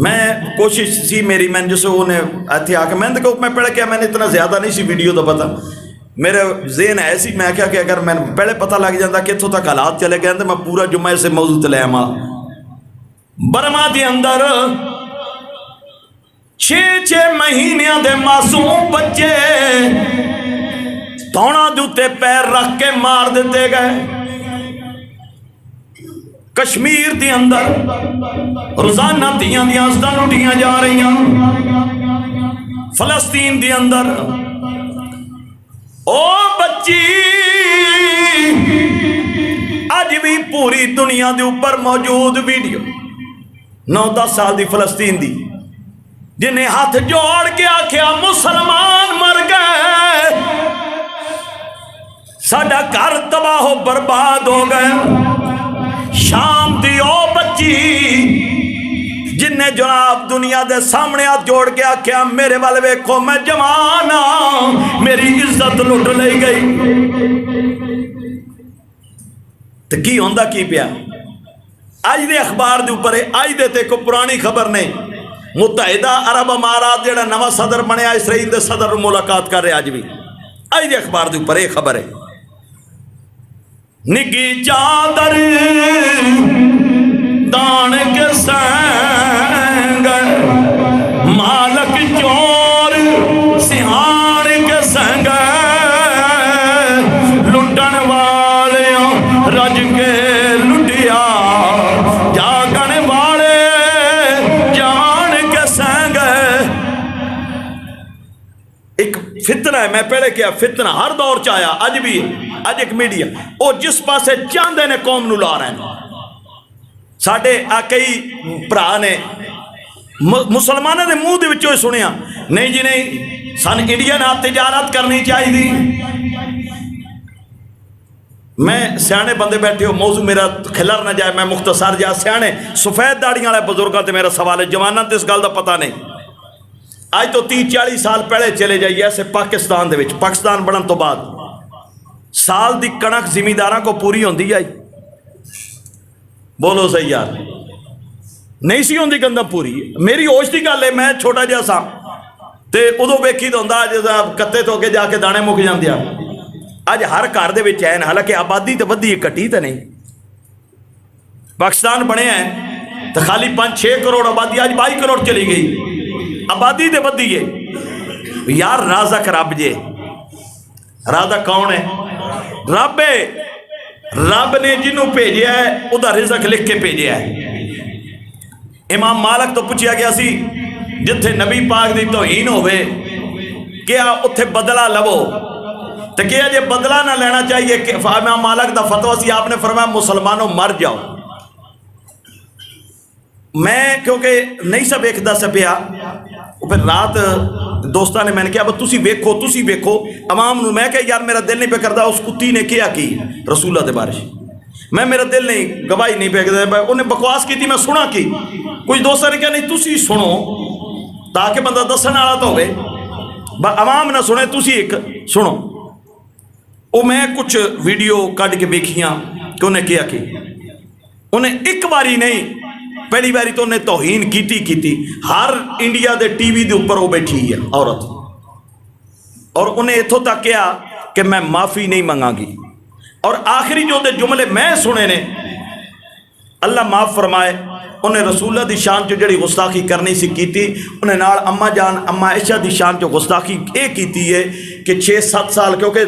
A: मैं कोशिश सी मेरी, मैंने जिस उन्हें इतने आके मैंने तो मैं पढ़ के मैंने इतना ज़्यादा नहीं सी वीडियो का पता, मेरे जेन ऐसी मैं क्या कि अगर मैं पहले पता लग जाता कि इतों तक हालात चले गए तो मैं पूरा जुम्मा से मौजूद ले आवा। बर्मा के अंदर 6-6 महीनों के मासूम बच्चे धौणा दे उत्ते पैर रख के मार दिते गए। कश्मीर के अंदर रोजाना धियां दी आस्तां लुटियां जा रही। फलस्तीन के अंदर ओ बच्ची अज भी पूरी दुनिया के ऊपर मौजूद वीडियो 9-10 साल की फलस्तीन की, जिन्हें हाथ जोड़ के आख्या मुसलमान मर गए, साडा घर तबाह बर्बाद हो गया। शाम की ओ बच्ची जिन्हें जनाब दुनिया गुलामिया दे सामने हाथ जोड़ के आख्या मेरे वाल वेखो मैं जवान हाँ, मेरी इज्जत लुट ली गई। तो की होंदा की पिया अज दे अखबार के उपर अज दे ते कोई पुरानी खबर नहीं। मुत्तहिदा अरब अमारात जो नवा सदर बनया इसराइल के सदर मुलाकात कर रहा अज भी अज दे अखबार के उपर यह खबर है। निगी चादर दान के संग मालक चोर सिहान के संग लुटन वाले रज के लुटिया जागन वाले जान के संग। एक फितना है, मैं पहले क्या फितना हर दौर च आया अज भी अज एक मीडिया वो जिस पासे चाहते ने कौम नूं ला रहे हैं। साडे आ कई भरा ने मुसलमानों के मूँह के विचों सुनिया नहीं जी नहीं सन इंडिया नाल तिजारत करनी चाहिए। मैं सियाने बंदे बैठे हो मौजू मेरा खिलर ना जाए मैं मुख्तसर जा सियाने सफेद दाड़ियां वाले बुजुर्गों से मेरा सवाल है जवाना तो इस गल का पता नहीं। अज तो 30-40 साल पहले चले जाइए ऐसे पाकिस्तान दे विच पाकिस्तान बनने तो बाद साल की कणक जिमीदारां को पूरी होंदी आई। बोलो सही यार नहीं सी होंदी गंदम पूरी। मेरी होश की गल है मैं छोटा जिहा सा ते उदों वेखी तो हुंदा जिदा कत्ते तो अगे जाके दाने मुक जांदे आ। अज हर घर दे विच है हालांकि आबादी तो वधी घटी तो नहीं। पाकिस्तान बनया है तो खाली 5-6 करोड़ आबादी अज 22 करोड़ चली गई आबादी तो वधी है। यार राज़क रब जे राज़क कौन है? रब है। रब ने जिन्हों भेजा है उदा रिज़क लिख के भेजा है। इमाम मालिक तो पूछा गया सी जिथे नबी पाक की तौहीन होवे क्या उत्थे बदला लवो तो क्या जे बदला ना लेना चाहिए। इमाम मालिक का फतवा सी आपने फरमाया मुसलमानों मर जाओ। मैं क्योंकि नहीं सब वेखदा सपिया फिर रात दोस्तों ने मैंने कहा अब तुसी वेखो अवाम नूं। मैं कहा यार मेरा दिल नहीं पे करता उस कुत्ती ने क्या की रसूला दे बारे मैं मेरा दिल नहीं गवाही नहीं पे करता उन्हें बकवास की थी मैं सुना की। कुछ दोस्तों ने कहा नहीं तुसी सुनो ताकि बंदा दसन वाला तो हो अवाम ना सुने तुसी एक सुनो। वो मैं कुछ वीडियो कट के वेखियां कि उन्हें क्या की उन्हें एक बारी नहीं पहली बारी तो उन्हें तौहीन की हर इंडिया के टीवी के उपर वो बैठी है औरत और उन्हें इतों तक कहा कि मैं माफ़ी नहीं मंगांगी। और आखिरी जो दे जुमले मैं सुने ने अल्लाह माफ़ फरमाए उन्हें रसूला की शान चो जी गुस्ताखी करनी सी की उन्हें नाल अम्मा जान अम्मा आयशा की शान चो गुस्ताखी ये की है कि 6-7 साल क्योंकि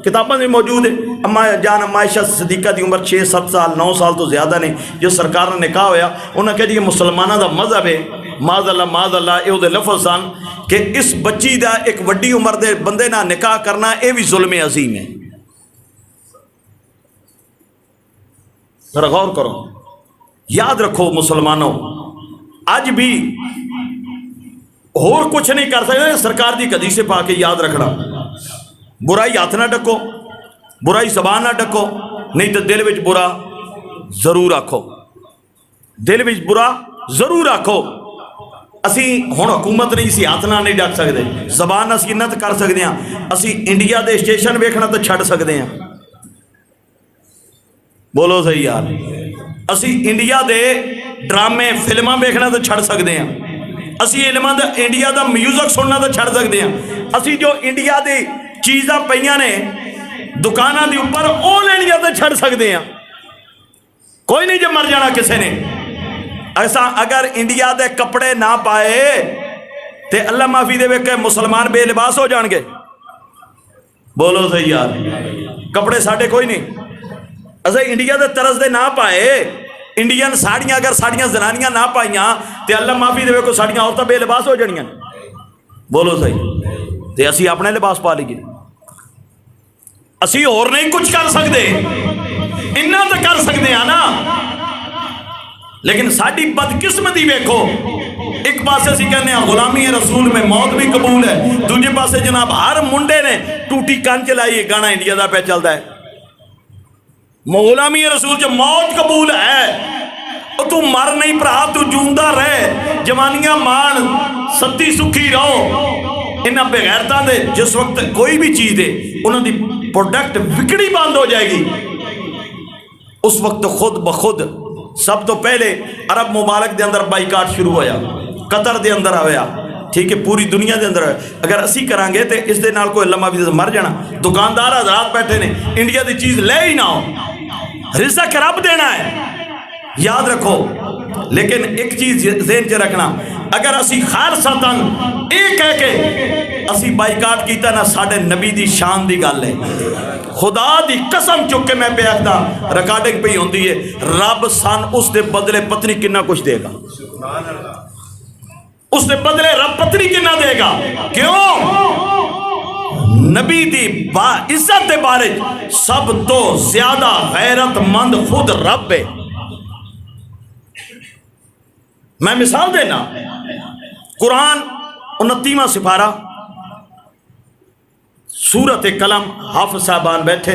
A: किताबों में मौजूद है अम्मा जान अम्मा आयशा सदीका की उम्र 6-7 साल 9 साल तो ज़्यादा नहीं जो सरकार ने निकाह होया उन्हें कहा जी मुसलमानों का मजहब है माज अल्लाह ये लफज सन कि इस बच्ची का एक वड्डी उम्र के बंदे नाल निकाह करना यह भी जुल्म अजीम है। जरा गौर करो याद रखो मुसलमानों अज भी होर कुछ नहीं कर सकते सरकार की कदी से पा के याद रखना। बुराई हाथ ना डको बुराई जबान ना डको नहीं तो दिल विच बुरा जरूर आखो दिल विच बुरा जरूर आखो। असी हुण हुकूमत नहीं सी हाथ ना नहीं डक सकते जबान असी इन्ना तो कर सकते हैं असी इंडिया के स्टेशन वेखना तो छड्ड सकते हैं। बोलो सही यार असी इंडिया के ड्रामे फिल्मां वेखना तो छड्ड सकते हैं असी इंडिया का म्यूजिक सुनना तो छड्ड सकते हैं। असी जो इंडिया की चीज़ां पईयां ने दुकानां दे उपर वो लेनियां तो छड्ड सकते हैं। कोई नहीं जो मर जाना किसी ने ऐसा अगर इंडिया के कपड़े ना पाए तो अल्लाह माफी दे के मुसलमान बेलिबास हो जाएंगे। बोलो सही यार कपड़े साढ़े कोई नहीं अस इंडिया के तरस दे ना पाए इंडियन साड़ियाँ अगर साड़ियाँ जनानियाँ ना पाइया तो अल्लाह माफी दे को साड़ियाँ औरतां बेलिबास हो जानियां। बोलो सही तो असी अपने लिबास पा लीए असी होर नहीं कुछ कर सकते इन्ना तो कर सकते हैं ना। लेकिन साड़ी बदकिस्मती वेखो एक पासे असी कहने गुलामी रसूल में मौत भी कबूल है दूजे पासे जनाब हर मुंडे ने टूटी कंन चलाई गाना इंडिया का पे चलता है गुलामी रसूल च मौत कबूल है और तू मर नहीं भरा, तू जूंदा रह, जवानियां मान, सत्ती सुखी रहो। इन्हां बेगैरतां दे जिस वक्त कोई भी चीज़ दे उन्होंने प्रोडक्ट विकड़ी बंद हो जाएगी, उस वक्त खुद ब खुद सब तो पहले अरब मुबारक के अंदर बाईकाट शुरू होया, कतर के अंदर आया, ठीक है, पूरी दुनिया के अंदर। अगर असी करांगे तो इस दे नाल कोई लम्मा भी मर जाना। दुकानदार हज़रात बैठे ने, इंडिया की चीज़ ले ही ना हो, रिज़्क़ रब देना है, याद रखो। लेकिन एक चीज़ ज़हन च रखना, अगर असी खालसातन ये कह के असी बाईकाट किया ना, साढ़े नबी की शान की गल है। खुदा की कसम चुक के मैं पे आखदा, रिकॉर्डिंग पई होंदी है, रब सन उसके बदले पत्नी कितना कुछ देगा, उसके बदले रब पत्नी कितना देगा। क्यों? नबी दी इज्जत के बारे सब तो ज्यादा गैरतमंद खुद रब है। मैं मिसाल देना, कुरान 29वां सिपारा सूरत कलम, हाफिज साहबान बैठे,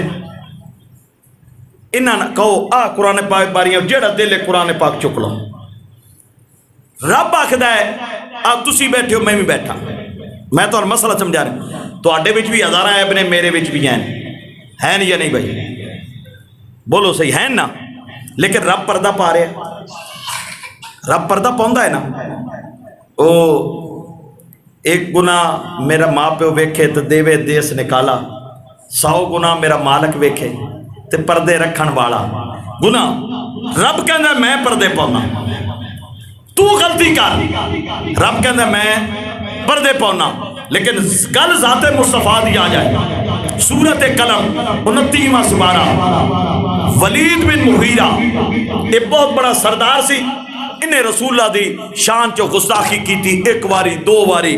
A: इन्हां कहो आ कुरान पाक बारियां जेड़ा दिल है कुरान पाक चुक लो। रब आखदा है आ तुसी बैठे हो, मैं भी बैठा, मैं तो मसला समझा रहा, तुहाडे विच भी हज़ारां ऐब ने, मेरे विच भी हैं, है नहीं या नहीं भाई, बोलो सही है ना। लेकिन रब पर्दा पा रहा, रब पर्दा पाउंदा है ना। ओ एक गुना मेरा माँ प्यो वेखे तो देवे देश निकाला, 100 गुना मेरा मालक वेखे तो पर्दे रखन वाला गुना। रब कहना मैं पर्दे पाउना, तू गलती कर, रब कहना मैं पर्दे पाउना। लेकिन गल ज़ाते मुस्तफा दी आ जाए, सूरत कलम 29वां सुबारा, वलीद बिन मुगीरा एक बहुत बड़ा सरदार सी, इन्हें रसूला दी शान चो गुस्ताखी की थी, एक बारी दो बारी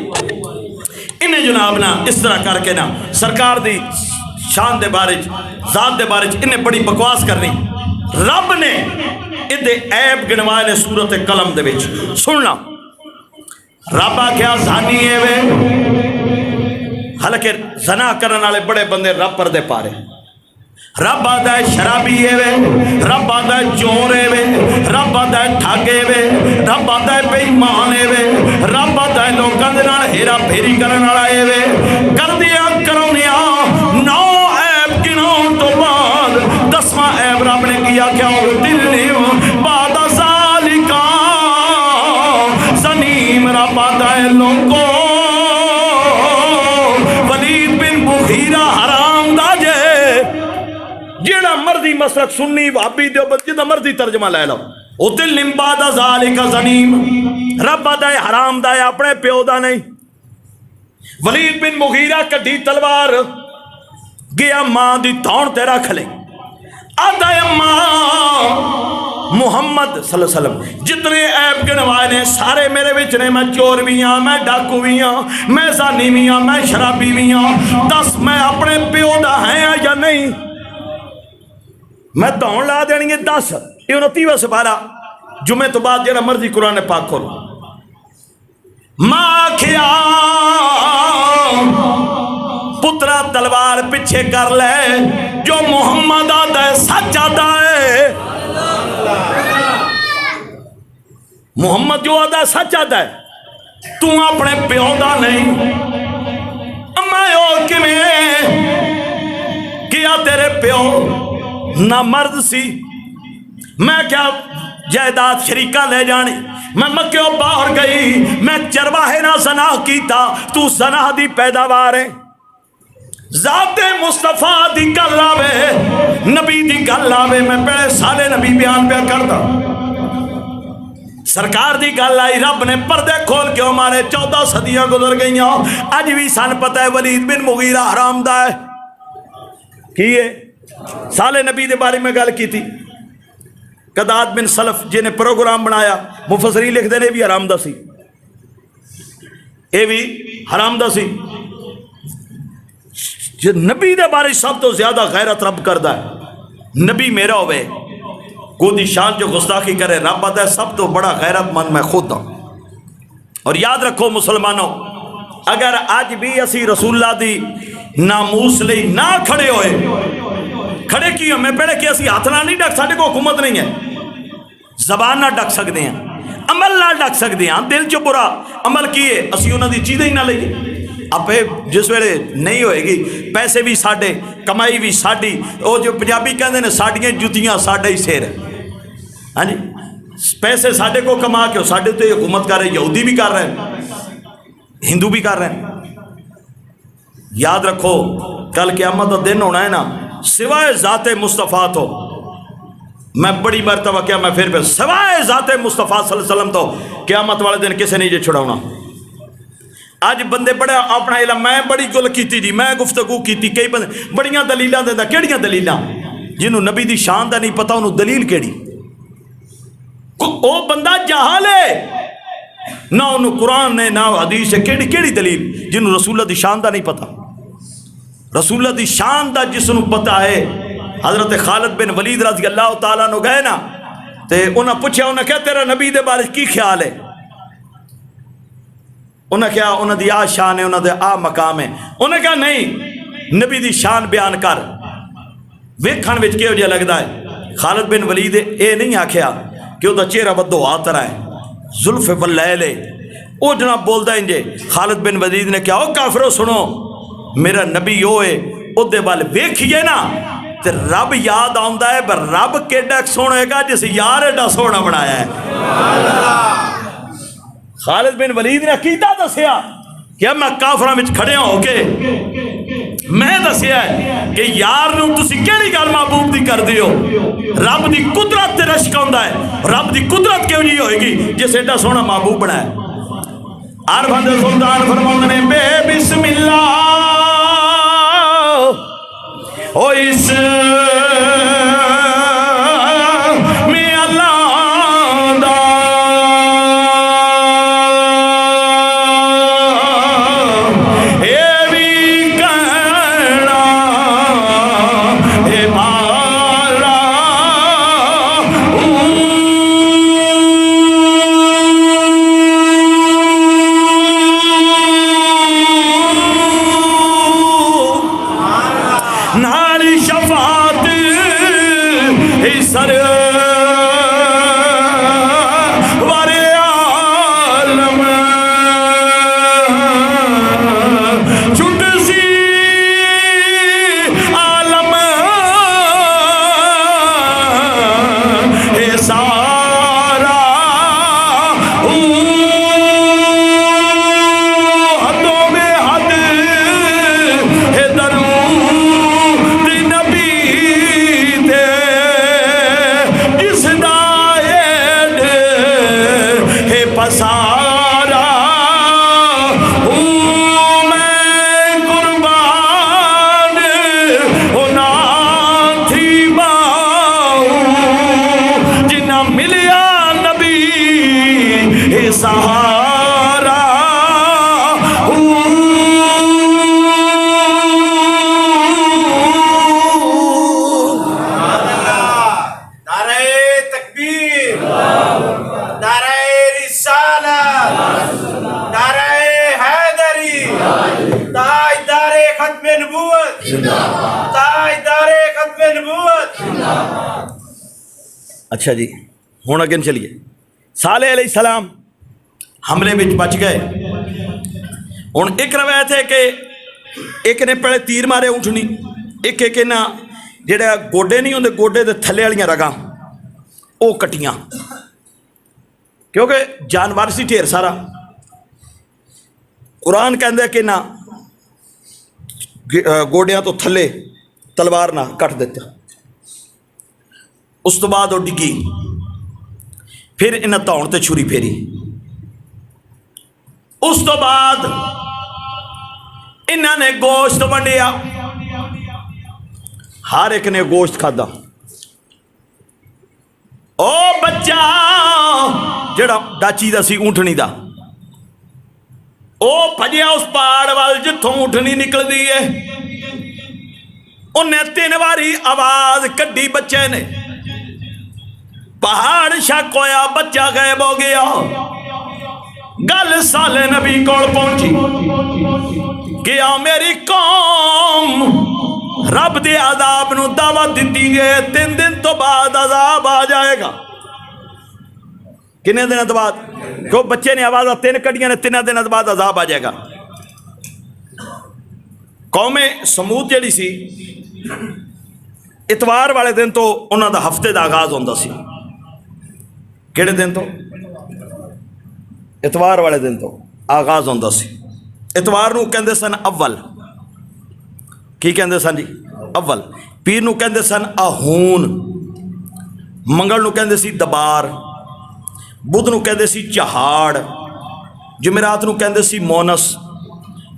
A: इन्हें जनाब ना इस तरह करके ना सरकार दी शान दे बारे जात दे बारे इन्हें बड़ी बकवास करनी। रब ने इहदे ऐब गिनवाए ने सूरत कलम दे विच, सुनना। रब आख्या जानी है वे, हालांकि जना करने वाले बड़े बंदे रब पर्दे पा रहे। रब आदा है शराबी है वे, रब आदा है चोर है वे, रब आदा है ठगे वे, रब आदा है बेईमान है वे, रब आदा है लोगों के नाल हेरा फेरी करने वाला है वे। कर दिया करौनिया 9 ऐब गिनाउण तो बाद 10वां ऐब रब ने किया क्या, दिल ने बादा ज़ालिका ज़नीम। रब आदा है लोगों, वलीद बिन मुगीरा हराम दा जे, जेड़ा मर्जी मसलक सुन्नी भाभी दो जिदा मर्जी तर्जमा लै लो, दिल निम्बादा ज़ालिका ज़नीम। रब आदा है हराम दा है, अपने प्यो दा नहीं। वलीद बिन मुगीरा कड्डी तलवार, गया मां दी धौण ते रख ले, आदा है मां मुहम्मद सल्लल्लाहु अलैहि वसल्लम जितने ऐब गिनवाए ने सारे मेरे विच ने। मैं चोर भी हाँ, मैं डाकू भी हाँ, मैं ज़ानी भी हाँ, मैं शराबी भी हाँ। दस मैं अपने प्यो दा है या नहीं? मैं धौण ला देनी है 10। ये 29वां सिपारा जुमे तो बाद जेड़ा मर्जी कुरान पाक खोलो। मां आखिया पुत्रा तलवार पिछे कर ले, जो मुहम्मद आदा है सच आदा है, मुहम्मद जो आदा सच आदा है, तू अपने प्यो दा नहीं। मैं ओ किवें किया, तेरे प्यो ना मर्द सी, मैं क्या जायदाद शरीका ले जानी, मैं मक्यों बाहर गई, मैं चरवाहे ना सनाह कीता, तू सनाह दी पैदावार है। ज़ाते मुस्तफा दी गल आवे, नबी दी गल आवे, मैं पहले सारे नबी बयान पे करता, सरकार दी गल आई, रब ने पर्दे खोल के मारे। 14 सदियां गुजर गई, अज भी सन पता है वलीद बिन मुगीरा हराम दा है। की है साले नबी दे बारे में गल की थी। कदाद बिन सलफ जिन्हें प्रोग्राम बनाया, मुफसरी लिखते ने भी हराम दा सी, ये भी हराम दा सी। जो नबी दे बारे सब तो ज्यादा गैरत रब करदा है, नबी मेरा होवे गोदी शान जो गुस्ताखी करे, रब आता है सब तो बड़ा गैरतमंद मैं खुद हूं। और याद रखो मुसलमानों, अगर अज भी असी रसूला दी नामूस लई ना खड़े होए, खड़े की हमें पहले कि असी हाथ ना नहीं डक, साडे को हुकूमत नहीं है, जबान ना ढक सकते हैं, अमल ना ढक सकते हैं। दिल च बुरा अमल की है, असी उन्होंने चीज़ें ही ना लईए। आपे जिस वेले नहीं होएगी, पैसे भी साढ़े, कमाई भी साड़ी, वो जो पंजाबी कहते हैं साड़ियाँ जुतियाँ साढ़ा ही सिर। हाँ जी, पैसे साढ़े को कमा के साढ़े तो हुकूमत कर रहे, यहूदी भी कर रहे हैं, हिंदू भी कर रहे हैं। याद रखो कल क़यामत का दिन होना है ना, सिवाय ज़ाते मुस्तफ़ा तो, मैं बड़ी मरतबा क्या मैं फिर सिवाय ज़ाते मुस्तफ़ा सल्लल्लाहु अलैहि वसल्लम तो क़यामत वाले दिन किसी नहीं जो छुड़ाना। अज बंदे बड़ा अपना इलम, मैं बड़ी गुल की जी, मैं गुफ्तगू की, कई बंदे बड़ियां दलीलां देंदा, केड़ियां दलीलां? जिन्होंने नबी की शान का नहीं पता उन्होंने दलील केड़ी? वो बंदा जहाल है ना, उन्होंने कुरान ने ना हदीस है, केड़ी केड़ी दलील? जिन्होंने रसूलुल्लाह की शान का नहीं पता, रसूलुल्लाह की शान का जिसनों पता है। हज़रत खालिद बिन वलीद रज़ी अल्लाह तआला अन्हु गए ना, तो उन्हें पूछा, उन्हें क्या तेरा नबी के बारे की ख्याल है? उन्हें क्या उन्होंने आ शान है, उन्होंने आ मकाम है? उन्हें कहा नहीं, नबी की शान बयान कर, वेखण विच किहो जिहा लगदा है। खालिद बिन वलीद ये नहीं आख्या कि वह चेहरा बदो आ तरह है, जुल्फ वलैल है, वो जनाब बोलता इंजे। खालिद बिन वलीद ने क्या, ओ काफिरो सुनो, मेरा नबी वो है, उहदे वल वेखिए ना तो रब याद आउंदा है, पर रब केडा सोहना होएगा जिस यार एडा सोहना बनाया है। खालिद बिन वलीद ने अकीदा दसिया कि मैं काफरां विच खड़े होके मैं दसिया कि यार नूं तुसीं केड़ी गल महबूब दी करदे हो? रब दी कुदरत ते रश्क आउंदा है, रब दी कुदरत क्यों जी होएगी जिस एडा सोहना महबूब बनाया। अरफां दे सुल्तान फरमाउंदे ने, बे बिस्मिल्लाह ओ इस अच्छा जी, हुण अगे चलिए। साले अलैहिस्सलाम हमले में बच गए। हुण एक रवायत है कि एक ने पहले तीर मारे ऊँटनी, एक एक ना जेड़ा गोडे नहीं होंदे, गोडे के थले वाली रगां वो कट्टियां, क्योंकि जानवर सी ढेर सारा। कुरान कहंदा कि ना गोडियां तो थले तलवार ना कट दिता। उस तो बाद वो डिगी, फिर इन्हें धौण ते छुरी फेरी। उस तो बाद इन्होंने गोश्त वंडिया, हर एक ने गोश्त खादा। ओ बच्चा जड़ा डाची दा सी ऊँटनी दा, ओ भजिया उस पहाड़ वाल जिथों ऊँटनी निकलती है। उन्हें 3 बारी आवाज कड्डी बच्चे ने, पहाड़ शक होया, बच्चा गायब हो गया। गल साले नबी कोल पहुंची कि आ मेरी कौम रब दे अजाब नूं दावत दी है, 3 दिन तो बाद अजाब आ जाएगा। किन्ने दिनों तो बाद? क्यों बच्चे ने आवाज़ 3 कढ़ियां ने, 3 दिनों बाद अजाब आ जाएगा। कौमे समूद जिहड़ी सी इतवार वाले दिन तो उन्हों का हफ्ते का आगाज़ होंदा सी। किहड़े दिन तो? इतवार वाले दिन तो आगाज़ होंदा सी। इतवार नूं कहंदे सन अव्वल। की कहंदे सन जी? अव्वल। पीर नूं कहंदे सन आहून। मंगल नूं कहंदे सी दबार। बुध नूं कहंदे सी चहाड़। जुमेरात नूं कहंदे सी मोनस।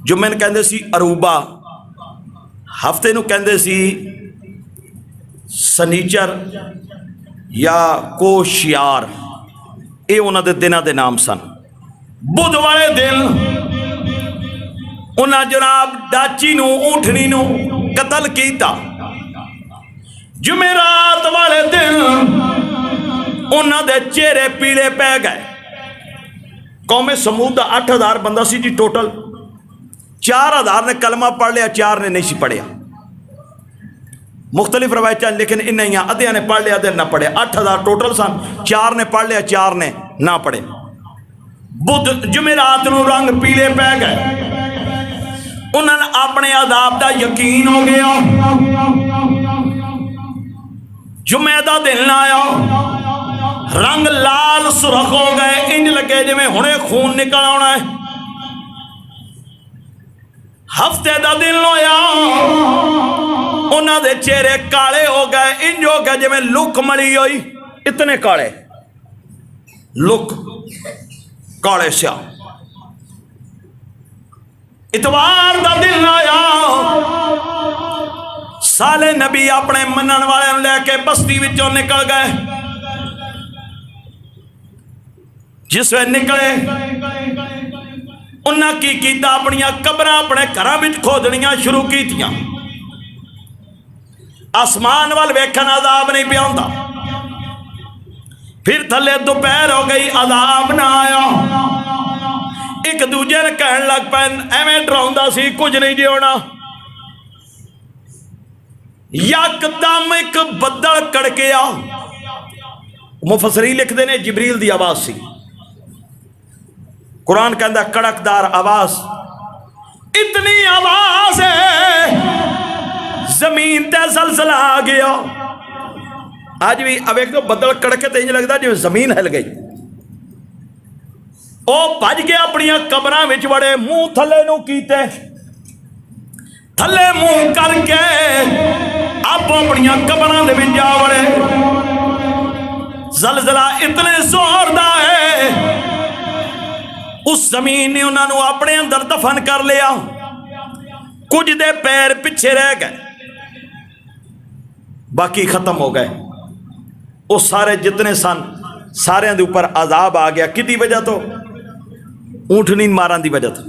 A: जुम्मे नूं कहंदे सी अरूबा। हफ्ते नूं कहंदे सी सनीचर या कोशियार। ये उन्हां दे दिनां दे नाम सन। बुध वाले दिन उन्हां जनाब डाची नूं ऊंठनी नूं कतल कीता। जुमेरात वाले दिन उन्हां दे चेहरे पीले पै गए। कौमे समूद का 8000 बंदा सी जी टोटल। 4000 ने कलमा पढ़ लिया, 4 ने नहीं सी पढ़िया। मुख्तलिफ रवायत, लेकिन इन्हें ही अद्धिया ने पढ़ लिया, अद्धे ना पढ़े। 8000 टोटल सन, 4 ने पढ़ लिया, 4 ने ना पढ़े। बुध जुमेरात नूं रंग पीले पै गए। उन्होंने अपने अदाब का यकीन हो गया। जुमे का दिन आया, रंग लाल सुरख हो गए, इंज लगे जिवें हुणे खून निकल आना है। हफ्ते का दिन होया, उन्होंने चेहरे काले हो गए, इंज हो गए जिवें लुक मली हुई। इतने काले लुक, काले स्या। इतवार का दिन आया, साले नबी अपने मनन वाले लैके बस्ती विचों निकल गए। जिस वे निकले उन्हें की कीता, अपनिया कब्र अपने घरों में खोदनियां शुरू कीतियां। आसमान वाल वेखन अजाब नहीं पिया हुंदा। फिर थले दोपहर हो गई, अजाब ना आया। एक दूजे ने कहन लग पे, एवें डराउंदा सी, कुछ नहीं जी होना। यकदम एक बदल कड़किया। मुफसरी लिखते ने जिबरील की आवाज सी। कुरान कहता कड़कदार आवाज। इतनी आवाज है जमीन ते जलजला आ गया। आज भी अब एक तो बदल कड़के तो इंज लगता जिवें जमीन हिल गई। ओ भज गया, अपनिया कबरां विच वड़े, मुंह थले नूं कीते, थले मुंह करके आप अपनिया कबरां दे विच जा वड़े। जलजला इतने जोर दा है, उस जमीन ने उन्होंने अपने अंदर दफन कर लिया। कुछ दे पैर पिछे रह गए, बाकी खत्म हो गए। वो सारे जितने सन, सारे के ऊपर अजाब आ गया। किदी वजह तो? ऊंटनी मारन की वजह तो।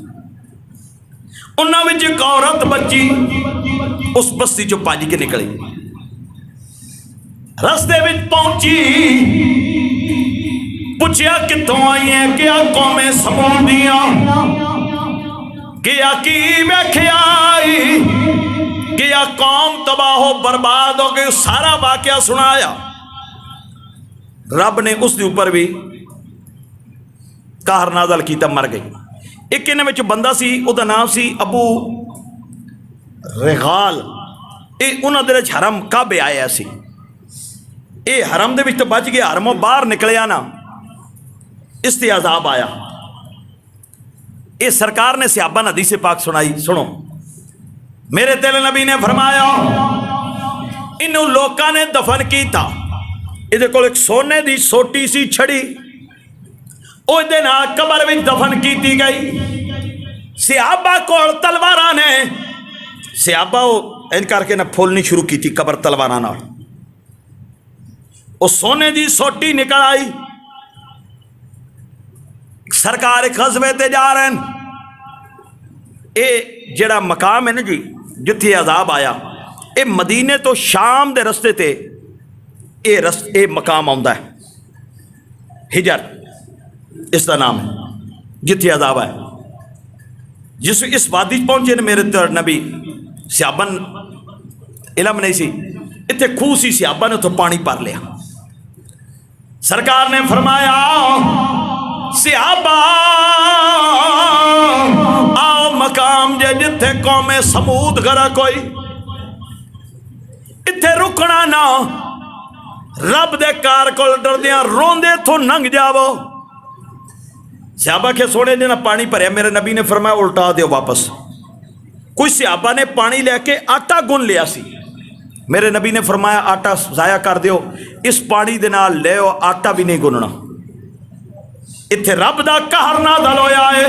A: उन्होंने एक औरत बची, उस बस्ती चो भज के निकली, रस्ते में पहुंची, पूछया कितों आई है, क्या कौमें समूद दियां, क्या की व्याख्या आई, क्या कौम तबाह हो बर्बाद हो गई। सारा वाकया सुनाया। रब ने उसके ऊपर भी कहर नाज़िल कीता, मर गई। एक इन्हां विच बंदा सी, उसका नाम सी अबू रिगाल। ये उन्हां दे हरम काबे आया सी। ये हरम दे विच तो बच गया, हरमों बाहर निकलिया ना, इस ते अजाब आया। ये सरकार ने सहाबा हदीस पाक सुनाई। सुनो, मेरे तेरे नबी ने फरमाया, इनू लोगों ने दफन किया। ये कोल एक सोने की सोटी सी छड़ी, उसदे नाल कबर में दफन की गई। सहाबा कोल तलवारां ने, सहाबा इन करके ना फुलनी शुरू की कबर तलवारां नाल। वो सोने की सोटी निकल आई। सरकार खजबे ते जा रहे हैं। ये जड़ा मकाम है ना जी, जिथे अजाब आया, ये मदीने तो शाम के रस्ते ते ये मकाम आता है। हिजर इसका नाम है, जिथे अजाब है। जिस इस वादी पहुंचे ने मेरे तो नबी, सहाबन इलम नहीं सी, इतने खूह सी, सहाबा ने उतो पानी भर लिया। सरकार ने फरमाया सिहाबा आओ मकाम जे जिथे कौमे समूद गरक होई इथे रुकना ना, रब दे कार कोल डरदियां रोंदे थो लंघ जावो। सहाबा के सोने ने ना पानी भरया, मेरे नबी ने फरमाया उल्टा दो वापस। कोई सहाबा ने पानी लेके आटा गुन लिया सी, मेरे नबी ने फरमाया आटा जाया कर दियो, इस पानी दे नाल ले आओ, आटा भी नहीं गुनना। इत्थे रब दा कहर नाज़िल होया है।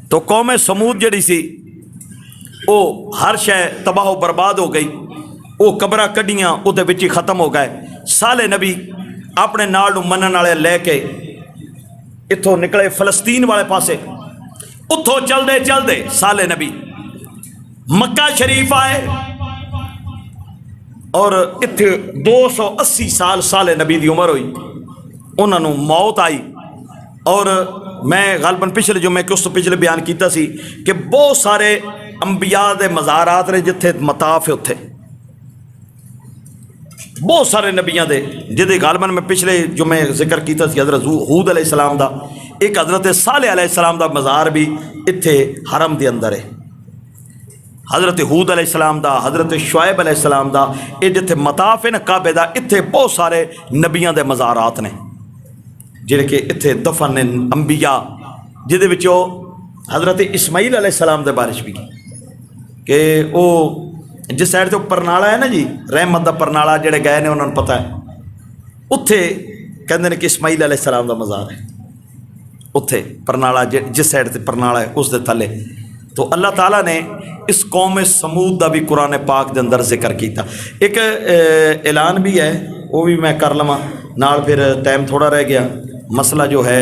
A: तो कौमे समूद जड़ी सी वो हर शय तबाह बर्बाद हो गई, वो कबरा कड्डियां उहदे विच ही खत्म हो गए। साले नबी अपने नाल नूं मनन वाले लैके इत्थों निकले फलस्तीन वाले पासे, उथों चलदे चलदे साले नबी मक्का शरीफ आए और इत्थे 280 साल साले नबी की उम्र हुई, उन्होंने मौत आई। और मैं गलबन पिछले जो मैं उस तो पिछले बयान किया सी कि बहुत सारे अंबिया दे मज़ारात ने जिथे मताफ है उत्थे बहुत सारे नबियां दे, जिहदे गलबन मैं पिछले जो मैं जिक्र किया सी हज़रत हूद अलैहिस्सलाम दा, एक हज़रत सालेह अलैहिस्सलाम दा मज़ार भी इत्थे हरम दे अंदर है। हज़रत हूद अलैहिस्सलाम दा, हज़रत शुआइब अलैहिस्सलाम दा, ये जिथे मताफ है ना काबे दा, इत्थे बहुत सारे नबियां दे मज़ारात ने जिहड़े कि इत्थे दफन ने अंबिया, जिहदे विचों हज़रत इस्माईल अलैहिस्सलाम दे बारे भी कि वो जिस साइड से परनाला है ना जी, रहमत दा परनाला, जिहड़े गए ने उन्होंने पता है, उत्थे कहते हैं कि इस्माईल अलैहिस्सलाम दा मज़ार है, उत्थे परनाला जिस साइड से परनाला है उस दे थले। तो अल्लाह ताला ने इस कौम समूद का भी कुरान पाक के अंदर जिक्र किया। एक ऐलान भी है, वो भी मैं कर लवां नाल, फिर टाइम थोड़ा रह गया। मसला जो है